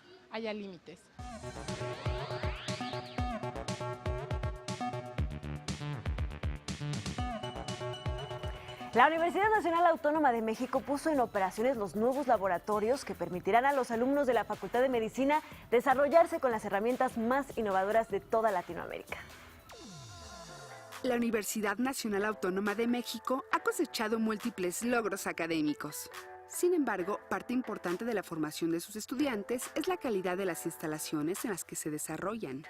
límites. La Universidad Nacional Autónoma de México puso en operaciones los nuevos laboratorios que permitirán a los alumnos de la Facultad de Medicina desarrollarse con las herramientas más innovadoras de toda Latinoamérica. La Universidad Nacional Autónoma de México ha cosechado múltiples logros académicos. Sin embargo, parte importante de la formación de sus estudiantes es la calidad de las instalaciones en las que se desarrollan.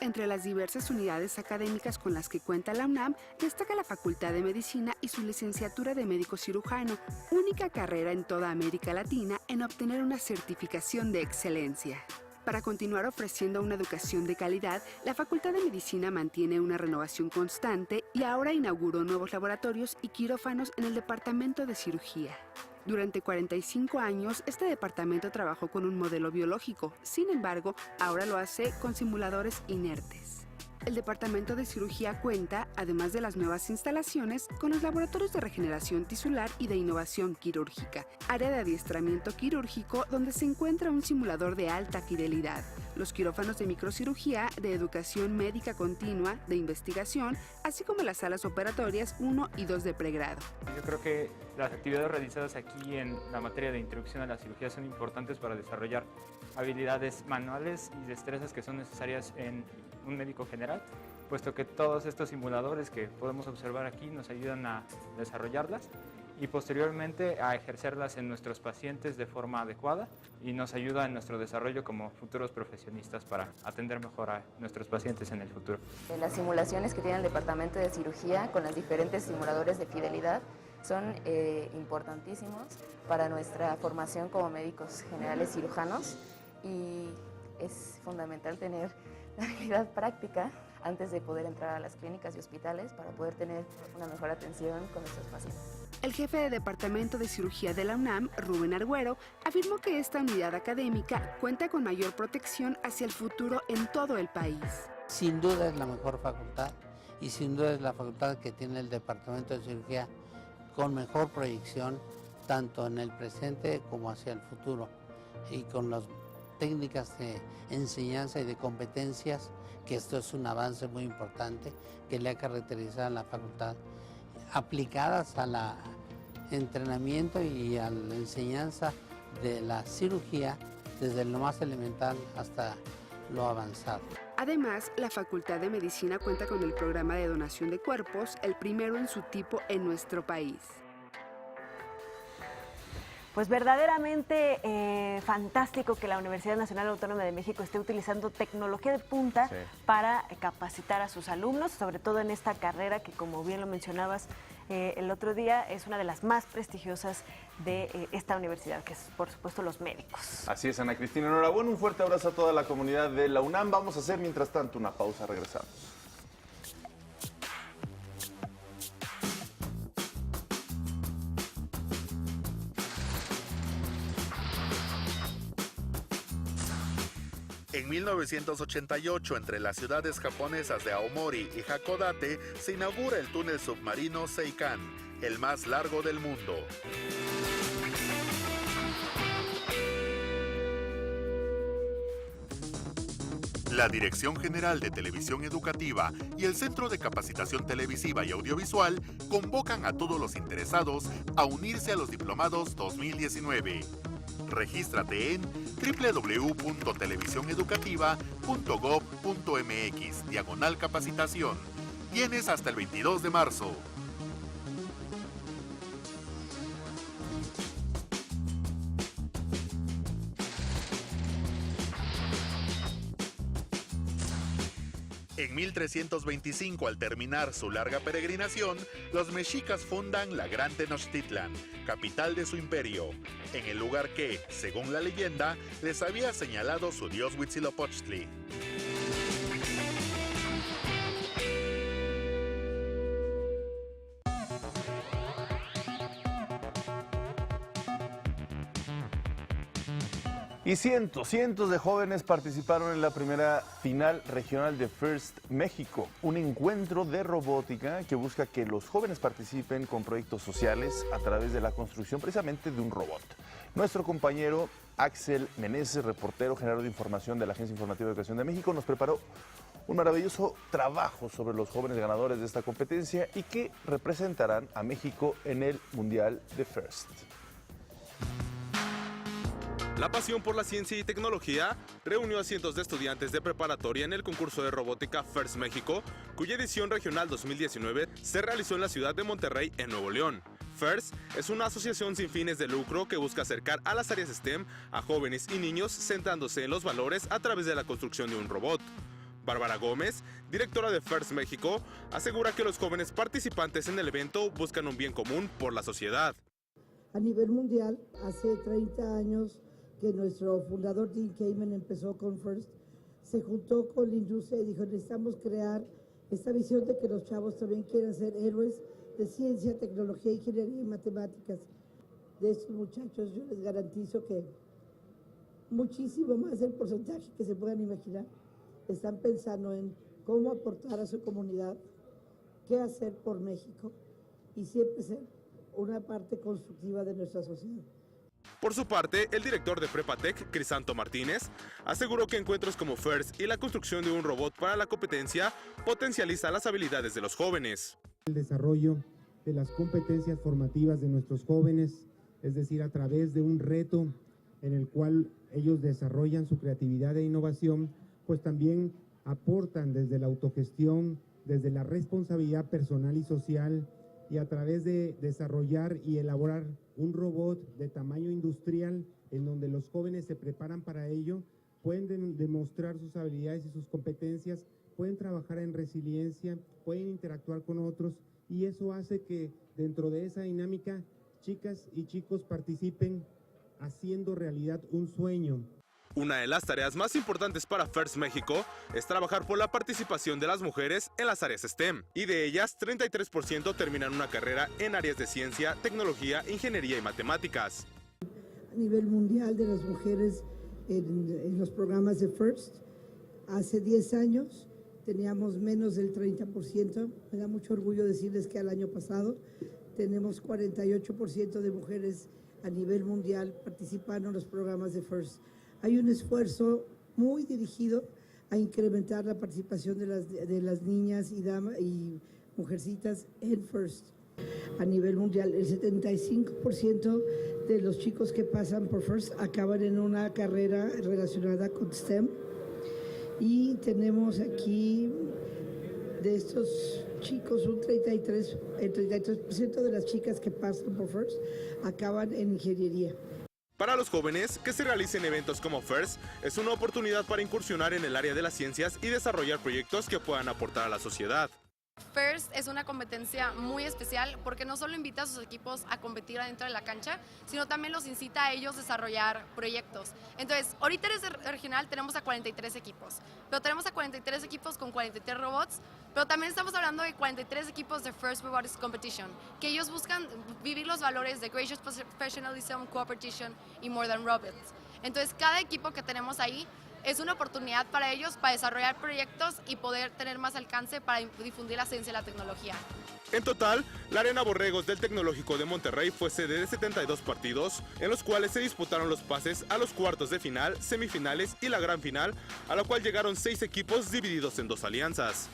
Entre las diversas unidades académicas con las que cuenta la UNAM, destaca la Facultad de Medicina y su licenciatura de médico cirujano, única carrera en toda América Latina en obtener una certificación de excelencia. Para continuar ofreciendo una educación de calidad, la Facultad de Medicina mantiene una renovación constante y ahora inauguró nuevos laboratorios y quirófanos en el Departamento de Cirugía. Durante 45 años, este departamento trabajó con un modelo biológico, sin embargo, ahora lo hace con simuladores inertes. El Departamento de Cirugía cuenta, además de las nuevas instalaciones, con los laboratorios de regeneración tisular y de innovación quirúrgica, área de adiestramiento quirúrgico donde se encuentra un simulador de alta fidelidad, los quirófanos de microcirugía, de educación médica continua, de investigación, así como las salas operatorias 1 y 2 de pregrado. Yo creo que las actividades realizadas aquí en la materia de introducción a la cirugía son importantes para desarrollar habilidades manuales y destrezas que son necesarias en un médico general, puesto que todos estos simuladores que podemos observar aquí nos ayudan a desarrollarlas y posteriormente a ejercerlas en nuestros pacientes de forma adecuada y nos ayuda en nuestro desarrollo como futuros profesionistas para atender mejor a nuestros pacientes en el futuro. Las simulaciones que tiene el Departamento de Cirugía con los diferentes simuladores de fidelidad son importantísimos para nuestra formación como médicos generales cirujanos y es fundamental tener la habilidad práctica antes de poder entrar a las clínicas y hospitales para poder tener una mejor atención con nuestros pacientes. El jefe de Departamento de Cirugía de la UNAM, Rubén Argüero, afirmó que esta unidad académica cuenta con mayor protección hacia el futuro en todo el país. Sin duda es la mejor facultad y sin duda es la facultad que tiene el Departamento de Cirugía con mejor proyección tanto en el presente como hacia el futuro y con las técnicas de enseñanza y de competencias, que esto es un avance muy importante que le ha caracterizado a la facultad, aplicadas al entrenamiento y a la enseñanza de la cirugía desde lo más elemental hasta lo avanzado. Además, la Facultad de Medicina cuenta con el programa de donación de cuerpos, el primero en su tipo en nuestro país. Pues verdaderamente fantástico que la Universidad Nacional Autónoma de México esté utilizando tecnología de punta para capacitar a sus alumnos, sobre todo en esta carrera que, como bien lo mencionabas el otro día, es una de las más prestigiosas de esta universidad, que es, por supuesto, los médicos. Así es, Ana Cristina. Enhorabuena, un fuerte abrazo a toda la comunidad de la UNAM. Vamos a hacer, mientras tanto, una pausa. Regresamos. En 1988, entre las ciudades japonesas de Aomori y Hakodate, se inaugura el túnel submarino Seikan, el más largo del mundo. La Dirección General de Televisión Educativa y el Centro de Capacitación Televisiva y Audiovisual convocan a todos los interesados a unirse a los Diplomados 2019. Regístrate en www.televisioneducativa.gov.mx/capacitación. Tienes hasta el 22 de marzo. En 1325, al terminar su larga peregrinación, los mexicas fundan la Gran Tenochtitlan, capital de su imperio, en el lugar que, según la leyenda, les había señalado su dios Huitzilopochtli. Y cientos de jóvenes participaron en la primera final regional de FIRST México, un encuentro de robótica que busca que los jóvenes participen con proyectos sociales a través de la construcción precisamente de un robot. Nuestro compañero Axel Meneses, reportero general de información de la Agencia Informativa de Educación de México, nos preparó un maravilloso trabajo sobre los jóvenes ganadores de esta competencia y que representarán a México en el Mundial de FIRST. La pasión por la ciencia y tecnología reunió a cientos de estudiantes de preparatoria en el concurso de robótica FIRST México, cuya edición regional 2019 se realizó en la ciudad de Monterrey, en Nuevo León. FIRST es una asociación sin fines de lucro que busca acercar a las áreas STEM a jóvenes y niños centrándose en los valores a través de la construcción de un robot. Bárbara Gómez, directora de FIRST México, asegura que los jóvenes participantes en el evento buscan un bien común por la sociedad. A nivel mundial, hace 30 años que nuestro fundador Dean Kamen empezó con FIRST, se juntó con la industria y dijo, necesitamos crear esta visión de que los chavos también quieran ser héroes de ciencia, tecnología, ingeniería y matemáticas. De estos muchachos yo les garantizo que muchísimo más del porcentaje que se puedan imaginar están pensando en cómo aportar a su comunidad, qué hacer por México y siempre ser una parte constructiva de nuestra sociedad. Por su parte, el director de Prepatec, Crisanto Martínez, aseguró que encuentros como FIRST y la construcción de un robot para la competencia potencializa las habilidades de los jóvenes. El desarrollo de las competencias formativas de nuestros jóvenes, es decir, a través de un reto en el cual ellos desarrollan su creatividad e innovación, pues también aportan desde la autogestión, desde la responsabilidad personal y social, y a través de desarrollar y elaborar un robot de tamaño industrial en donde los jóvenes se preparan para ello, pueden demostrar sus habilidades y sus competencias, pueden trabajar en resiliencia, pueden interactuar con otros y eso hace que dentro de esa dinámica chicas y chicos participen haciendo realidad un sueño. Una de las tareas más importantes para FIRST México es trabajar por la participación de las mujeres en las áreas STEM, y de ellas 33% terminan una carrera en áreas de ciencia, tecnología, ingeniería y matemáticas. A nivel mundial de las mujeres en los programas de FIRST, hace 10 años teníamos menos del 30%, me da mucho orgullo decirles que al año pasado tenemos 48% de mujeres a nivel mundial participando en los programas de FIRST. Hay un esfuerzo muy dirigido a incrementar la participación de las niñas y mujercitas en FIRST. A nivel mundial, el 75% de los chicos que pasan por FIRST acaban en una carrera relacionada con STEM. Y tenemos aquí, de estos chicos, el 33% de las chicas que pasan por FIRST acaban en ingeniería. Para los jóvenes, que se realicen eventos como FIRST es una oportunidad para incursionar en el área de las ciencias y desarrollar proyectos que puedan aportar a la sociedad. FIRST es una competencia muy especial porque no solo invita a sus equipos a competir adentro de la cancha, sino también los incita a ellos a desarrollar proyectos. Entonces, ahorita en el regional tenemos a 43 equipos, pero tenemos a 43 equipos con 43 robots, pero también estamos hablando de 43 equipos de FIRST Robotics Competition, que ellos buscan vivir los valores de Gracious Professionalism, Cooperation y More Than Robots. Entonces, cada equipo que tenemos ahí es una oportunidad para ellos para desarrollar proyectos y poder tener más alcance para difundir la ciencia y la tecnología. En total, la Arena Borregos del Tecnológico de Monterrey fue sede de 72 partidos, en los cuales se disputaron los pases a los cuartos de final, semifinales y la gran final, a la cual llegaron 6 equipos divididos en 2 alianzas.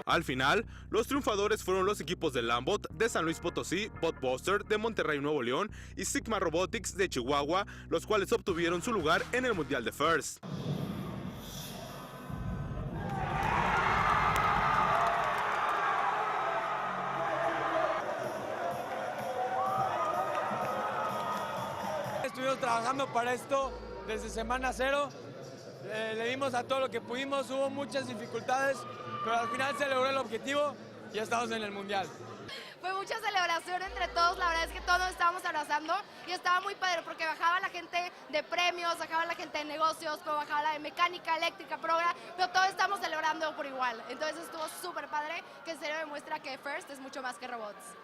Al final, los triunfadores fueron los equipos de Lambot de San Luis Potosí, Botbuster de Monterrey, Nuevo León y Sigma Robotics de Chihuahua, los cuales obtuvieron su lugar en el Mundial de FIRST. Estuvimos trabajando para esto desde semana 0, le dimos a todo lo que pudimos, hubo muchas dificultades, pero al final se logró el objetivo y estamos en el Mundial. Fue mucha celebración entre todos, la verdad es que todos nos estábamos abrazando y estaba muy padre porque bajaba la gente de premios, bajaba la gente de negocios, pero bajaba la de mecánica, eléctrica, pero todos estamos celebrando por igual. Entonces estuvo súper padre, que en serio demuestra que FIRST es mucho más que robots.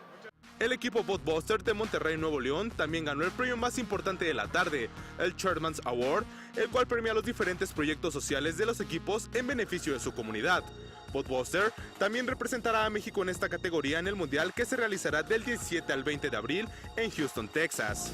El equipo Botbuster de Monterrey, Nuevo León, también ganó el premio más importante de la tarde, el Chairman's Award, el cual premia los diferentes proyectos sociales de los equipos en beneficio de su comunidad. Botbuster también representará a México en esta categoría en el Mundial que se realizará del 17 al 20 de abril en Houston, Texas.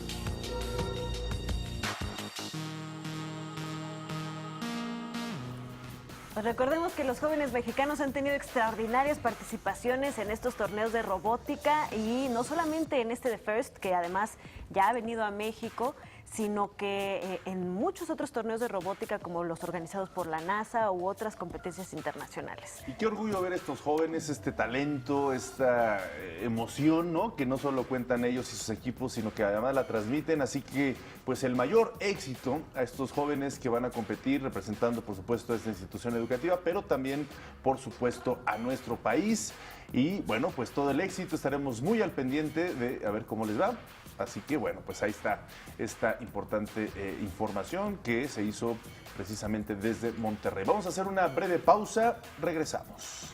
Pues recordemos que los jóvenes mexicanos han tenido extraordinarias participaciones en estos torneos de robótica y no solamente en este de FIRST, que además ya ha venido a México, sino que en muchos otros torneos de robótica como los organizados por la NASA u otras competencias internacionales. Y qué orgullo ver a estos jóvenes, este talento, esta emoción, ¿no? Que no solo cuentan ellos y sus equipos, sino que además la transmiten. Así que, pues el mayor éxito a estos jóvenes que van a competir representando, por supuesto, esta institución educativa, pero también, por supuesto, a nuestro país. Y bueno, pues todo el éxito, estaremos muy al pendiente de a ver cómo les va. Así que bueno, pues ahí está esta importante información que se hizo precisamente desde Monterrey. Vamos a hacer una breve pausa, regresamos.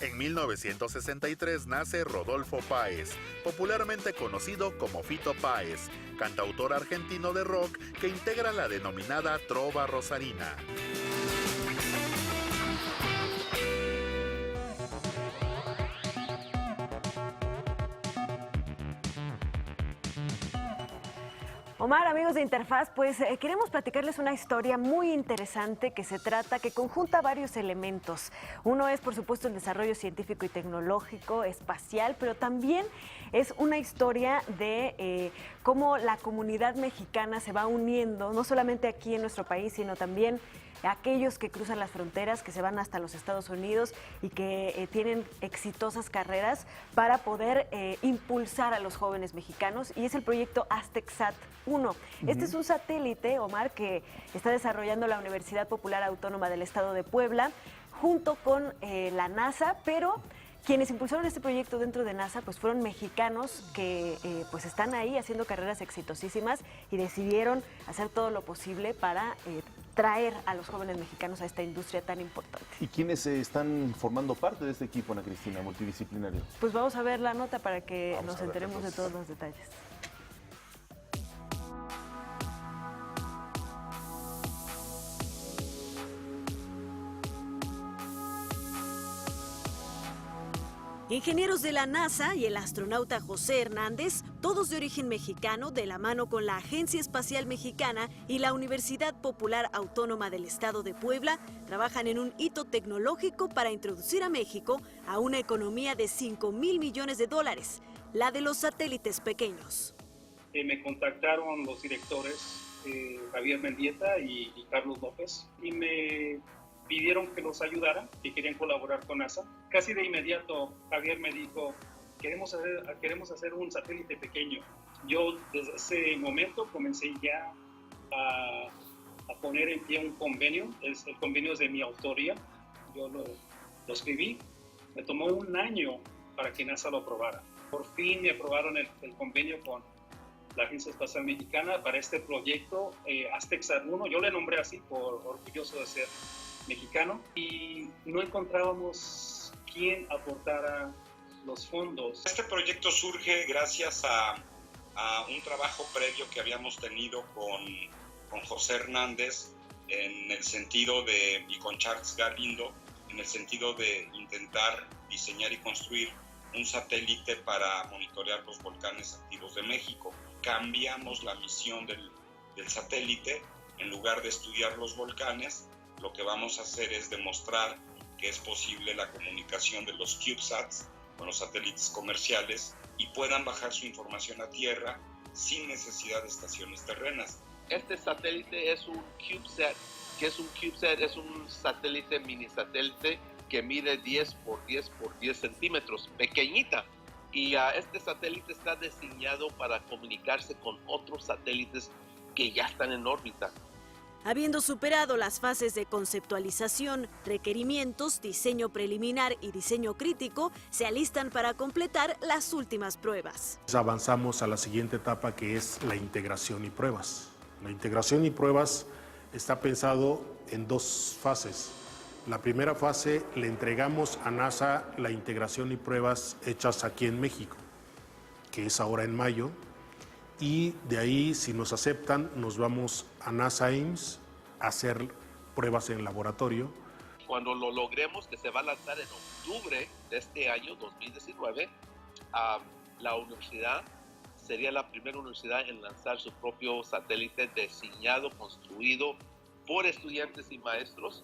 En 1963 nace Rodolfo Páez, popularmente conocido como Fito Páez, cantautor argentino de rock que integra la denominada trova rosarina. Omar, amigos de Interfaz, pues queremos platicarles una historia muy interesante que conjunta varios elementos. Uno es, por supuesto, el desarrollo científico y tecnológico, espacial, pero también es una historia de cómo la comunidad mexicana se va uniendo, no solamente aquí en nuestro país, sino también aquellos que cruzan las fronteras, que se van hasta los Estados Unidos y que tienen exitosas carreras para poder impulsar a los jóvenes mexicanos. Y es el proyecto AztecSat 1. Este es un satélite, Omar, que está desarrollando la Universidad Popular Autónoma del Estado de Puebla junto con la NASA, pero quienes impulsaron este proyecto dentro de NASA pues fueron mexicanos que pues están ahí haciendo carreras exitosísimas y decidieron hacer todo lo posible para traer a los jóvenes mexicanos a esta industria tan importante. ¿Y quiénes están formando parte de este equipo, Ana Cristina, multidisciplinario? Pues vamos a ver la nota para que nos enteremos de todos los detalles. Ingenieros de la NASA y el astronauta José Hernández, todos de origen mexicano, de la mano con la Agencia Espacial Mexicana y la Universidad Popular Autónoma del Estado de Puebla, trabajan en un hito tecnológico para introducir a México a una economía de $5,000 millones, la de los satélites pequeños. Me contactaron los directores Javier Mendieta y Carlos López y me pidieron que los ayudara, que querían colaborar con NASA. Casi de inmediato Javier me dijo, queremos hacer un satélite pequeño. Yo desde ese momento comencé ya a poner en pie un convenio. El convenio es de mi autoría, yo lo escribí. Me tomó un año para que NASA lo aprobara. Por fin me aprobaron el convenio con la Agencia Espacial Mexicana para este proyecto AztecSat 1. Yo le nombré así por orgulloso de ser mexicano, y no encontrábamos quién aportara los fondos. Este proyecto surge gracias a un trabajo previo que habíamos tenido con José Hernández en el sentido de, y con Charles Galindo, en el sentido de intentar diseñar y construir un satélite para monitorear los volcanes activos de México. Cambiamos la misión del satélite. En lugar de estudiar los volcanes, lo que vamos a hacer es demostrar que es posible la comunicación de los CubeSats con los satélites comerciales y puedan bajar su información a tierra sin necesidad de estaciones terrenas. Este satélite es un CubeSat. ¿Qué es un CubeSat? Es un satélite, mini satélite, que mide 10 por 10 por 10 centímetros, pequeñita, Y este satélite está diseñado para comunicarse con otros satélites que ya están en órbita. Habiendo superado las fases de conceptualización, requerimientos, diseño preliminar y diseño crítico, se alistan para completar las últimas pruebas. Avanzamos a la siguiente etapa, que es la integración y pruebas. La integración y pruebas está pensado en dos fases. La primera fase le entregamos a NASA la integración y pruebas hechas aquí en México, que es ahora en mayo. Y de ahí, si nos aceptan, nos vamos a NASA Ames a hacer pruebas en laboratorio. Cuando lo logremos, que se va a lanzar en octubre de este año, 2019, la universidad sería la primera universidad en lanzar su propio satélite diseñado, construido por estudiantes y maestros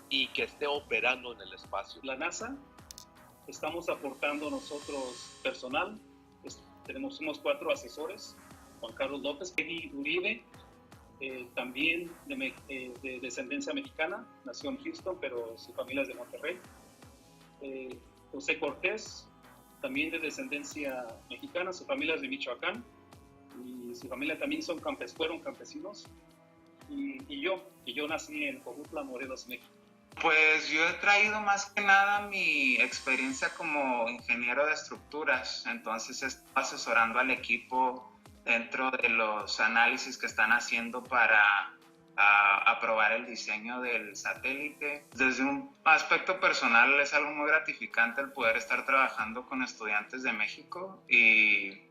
y que esté operando en el espacio. La NASA, estamos aportando nosotros personal, tenemos unos 4 asesores, Juan Carlos López, Eddie Uribe, también de descendencia mexicana, nació en Houston, pero su familia es de Monterrey. José Cortés, también de descendencia mexicana, su familia es de Michoacán, y su familia también fueron campesinos. Y yo nací en Jojutla, Morelos, México. Pues yo he traído más que nada mi experiencia como ingeniero de estructuras, entonces estoy asesorando al equipo dentro de los análisis que están haciendo para aprobar el diseño del satélite. Desde un aspecto personal es algo muy gratificante el poder estar trabajando con estudiantes de México y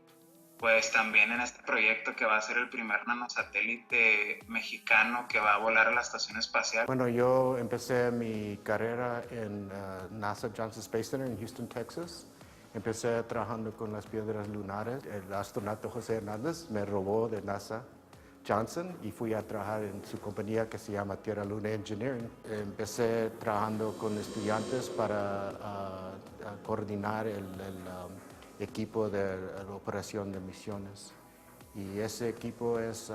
pues también en este proyecto que va a ser el primer nanosatélite mexicano que va a volar a la estación espacial. Bueno, yo empecé mi carrera en NASA Johnson Space Center en Houston, Texas. Empecé trabajando con las piedras lunares. El astronauta José Hernández me robó de NASA Johnson y fui a trabajar en su compañía que se llama Tierra Luna Engineering. Empecé trabajando con estudiantes para coordinar el equipo de la operación de misiones. Y ese equipo es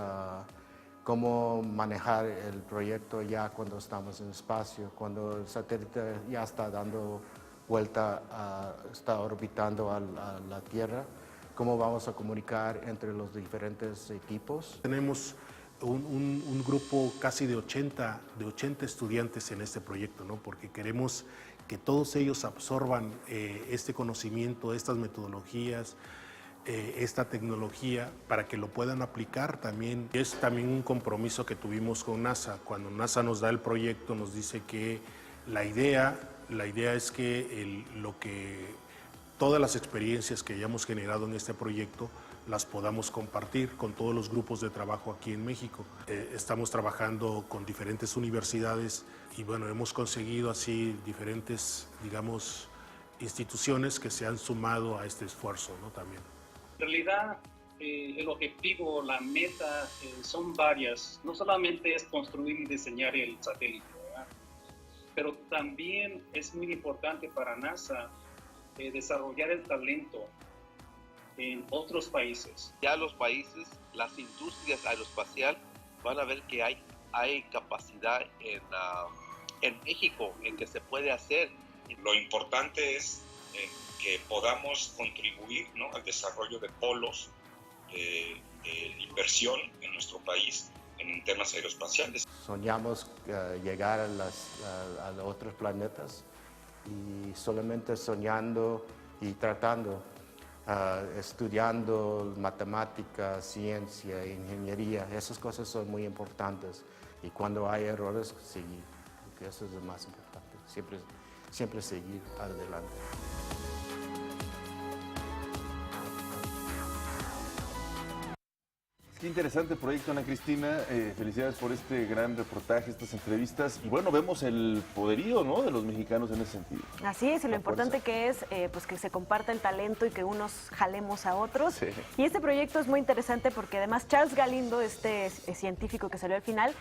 cómo manejar el proyecto ya cuando estamos en espacio, cuando el satélite ya está dando vuelta, está orbitando a la Tierra, cómo vamos a comunicar entre los diferentes equipos. Tenemos un grupo casi de 80 estudiantes en este proyecto, ¿no? Porque queremos que todos ellos absorban este conocimiento, estas metodologías, esta tecnología, para que lo puedan aplicar también. Es también un compromiso que tuvimos con NASA. Cuando NASA nos da el proyecto, nos dice que la idea es que todas las experiencias que hayamos generado en este proyecto las podamos compartir con todos los grupos de trabajo aquí en México. Estamos trabajando con diferentes universidades y bueno, hemos conseguido así diferentes, digamos, instituciones que se han sumado a este esfuerzo, ¿no? También. En realidad, el objetivo, la meta son varias. No solamente es construir y diseñar el satélite, ¿verdad? Pero también es muy importante para NASA desarrollar el talento en otros países. Ya los países, las industrias aeroespaciales van a ver que hay capacidad en México, en que se puede hacer. Lo importante es que podamos contribuir, ¿no?, al desarrollo de polos de inversión en nuestro país en temas aeroespaciales. Soñamos llegar a los otros planetas y solamente soñando y tratando, estudiando matemáticas, ciencia, ingeniería, esas cosas son muy importantes. Y cuando hay errores, seguir, porque eso es lo más importante, siempre seguir adelante. Qué interesante proyecto, Ana Cristina. Felicidades por este gran reportaje, estas entrevistas. Y bueno, vemos el poderío, ¿no?, de los mexicanos en ese sentido. Así es, y lo importante que es pues que se comparta el talento y que unos jalemos a otros. Sí. Y este proyecto es muy interesante porque además Charles Galindo, este científico que salió al final,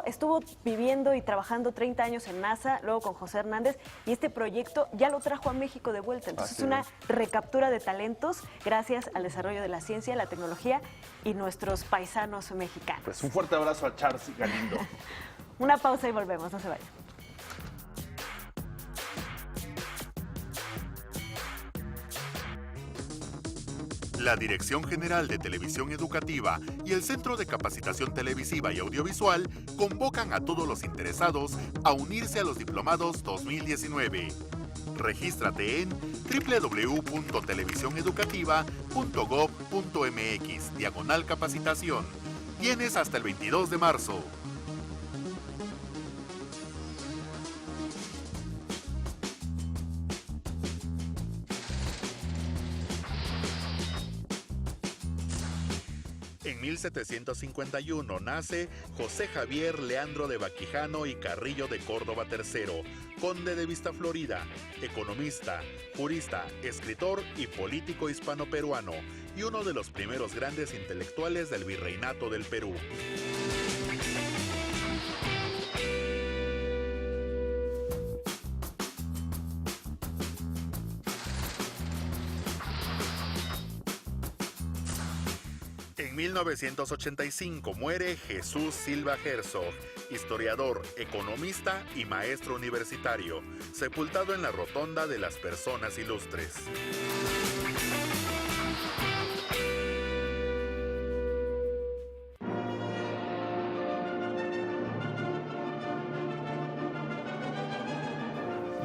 estuvo viviendo y trabajando 30 años en NASA, luego con José Hernández, y este proyecto ya lo trajo a México de vuelta. Entonces es una recaptura de talentos gracias al desarrollo de la ciencia, la tecnología y nuestros paisanos mexicanos. Pues un fuerte abrazo a Charles Galindo. Una pausa y volvemos, no se vayan. La Dirección General de Televisión Educativa y el Centro de Capacitación Televisiva y Audiovisual convocan a todos los interesados a unirse a los diplomados 2019. Regístrate en www.televisioneducativa.gov.mx/capacitación. Tienes hasta el 22 de marzo. En 1751 nace José Javier Leandro de Baquijano y Carrillo de Córdoba III, conde de Vista Florida, economista, jurista, escritor y político hispano-peruano, y uno de los primeros grandes intelectuales del Virreinato del Perú. En 1985 muere Jesús Silva Herzog, historiador, economista y maestro universitario, sepultado en la Rotonda de las Personas Ilustres.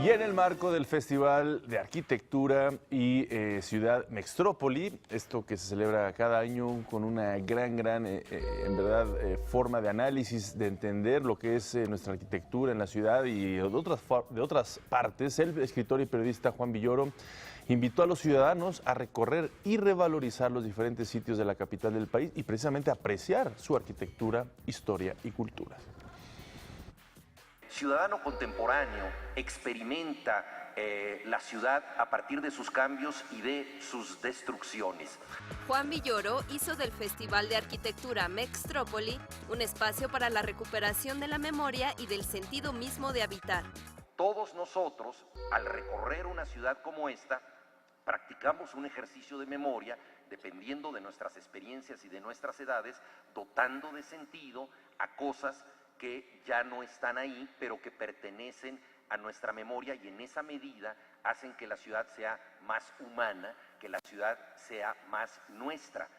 Y en el marco del Festival de Arquitectura y Ciudad Mextrópoli, esto que se celebra cada año con una gran, en verdad, forma de análisis, de entender lo que es nuestra arquitectura en la ciudad y de otras partes, el escritor y periodista Juan Villoro invitó a los ciudadanos a recorrer y revalorizar los diferentes sitios de la capital del país y precisamente apreciar su arquitectura, historia y cultura. Ciudadano contemporáneo experimenta la ciudad a partir de sus cambios y de sus destrucciones. Juan Villoro hizo del Festival de Arquitectura Mextrópoli un espacio para la recuperación de la memoria y del sentido mismo de habitar. Todos nosotros, al recorrer una ciudad como esta, practicamos un ejercicio de memoria dependiendo de nuestras experiencias y de nuestras edades, dotando de sentido a cosas que ya no están ahí, pero que pertenecen a nuestra memoria y en esa medida hacen que la ciudad sea más humana, que la ciudad sea más nuestra.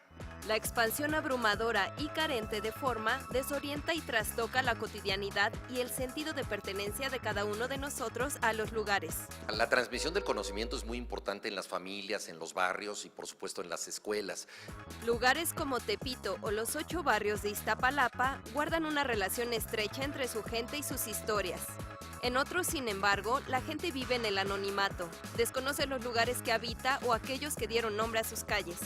La expansión abrumadora y carente de forma desorienta y trastoca la cotidianidad y el sentido de pertenencia de cada uno de nosotros a los lugares. La transmisión del conocimiento es muy importante en las familias, en los barrios y por supuesto en las escuelas. Lugares como Tepito o los 8 barrios de Iztapalapa guardan una relación estrecha entre su gente y sus historias. En otros, sin embargo, la gente vive en el anonimato, desconoce los lugares que habita o aquellos que dieron nombre a sus calles.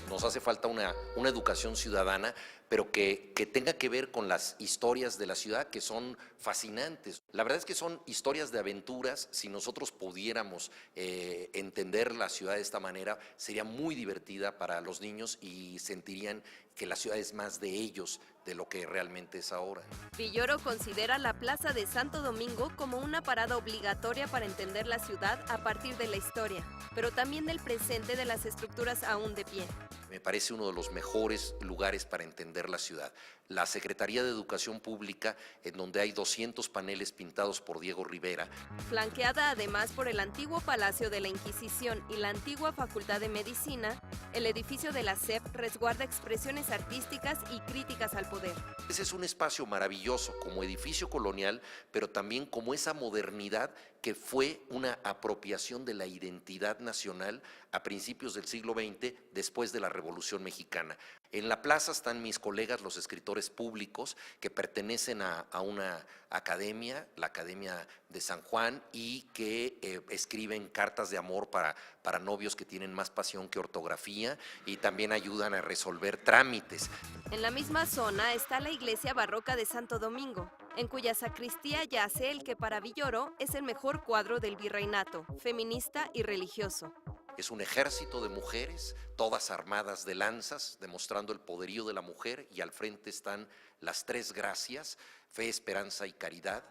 Nos hace falta una educación ciudadana, pero que tenga que ver con las historias de la ciudad que son fascinantes. La verdad es que son historias de aventuras. Si nosotros pudiéramos entender la ciudad de esta manera, sería muy divertida para los niños y sentirían que la ciudad es más de ellos de lo que realmente es ahora. Villoro considera la Plaza de Santo Domingo como una parada obligatoria para entender la ciudad a partir de la historia, pero también del presente de las estructuras aún de pie. Me parece uno de los mejores lugares para entender la ciudad. La Secretaría de Educación Pública, en donde hay 200 paneles pintados por Diego Rivera. Flanqueada además por el antiguo Palacio de la Inquisición y la antigua Facultad de Medicina, el edificio de la SEP resguarda expresiones artísticas y críticas al poder. Ese es un espacio maravilloso como edificio colonial, pero también como esa modernidad que fue una apropiación de la identidad nacional a principios del siglo XX, después de la Revolución Mexicana. En la plaza están mis colegas, los escritores públicos, que pertenecen a una academia, la Academia de San Juan, y que escriben cartas de amor para novios que tienen más pasión que ortografía, y también ayudan a resolver trámites. En la misma zona está la iglesia barroca de Santo Domingo, en cuya sacristía yace el que para Villoro es el mejor cuadro del virreinato, feminista y religioso. Es un ejército de mujeres, todas armadas de lanzas, demostrando el poderío de la mujer, y al frente están las 3 gracias, fe, esperanza y caridad.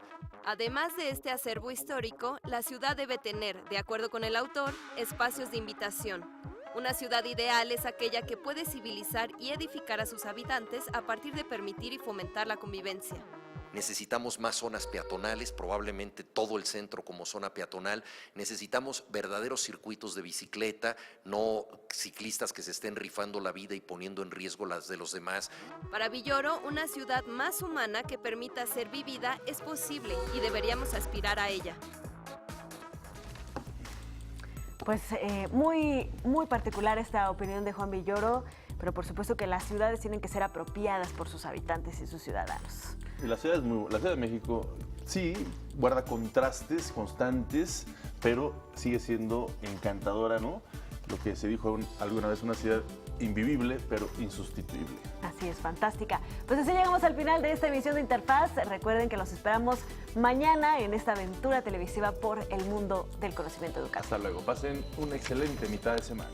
Además de este acervo histórico, la ciudad debe tener, de acuerdo con el autor, espacios de invitación. Una ciudad ideal es aquella que puede civilizar y edificar a sus habitantes a partir de permitir y fomentar la convivencia. necesitamos más zonas peatonales, probablemente todo el centro como zona peatonal, necesitamos verdaderos circuitos de bicicleta, no ciclistas que se estén rifando la vida y poniendo en riesgo las de los demás. Para Villoro, una ciudad más humana que permita ser vivida es posible y deberíamos aspirar a ella. Pues muy particular esta opinión de Juan Villoro, pero por supuesto que las ciudades tienen que ser apropiadas por sus habitantes y sus ciudadanos. Y la Ciudad de México sí guarda contrastes constantes, pero sigue siendo encantadora, ¿no? Lo que se dijo alguna vez, una ciudad invivible, pero insustituible. Así es, fantástica. Pues así llegamos al final de esta emisión de Interfaz. Recuerden que los esperamos mañana en esta aventura televisiva por el mundo del conocimiento educativo. Hasta luego. Pasen una excelente mitad de semana.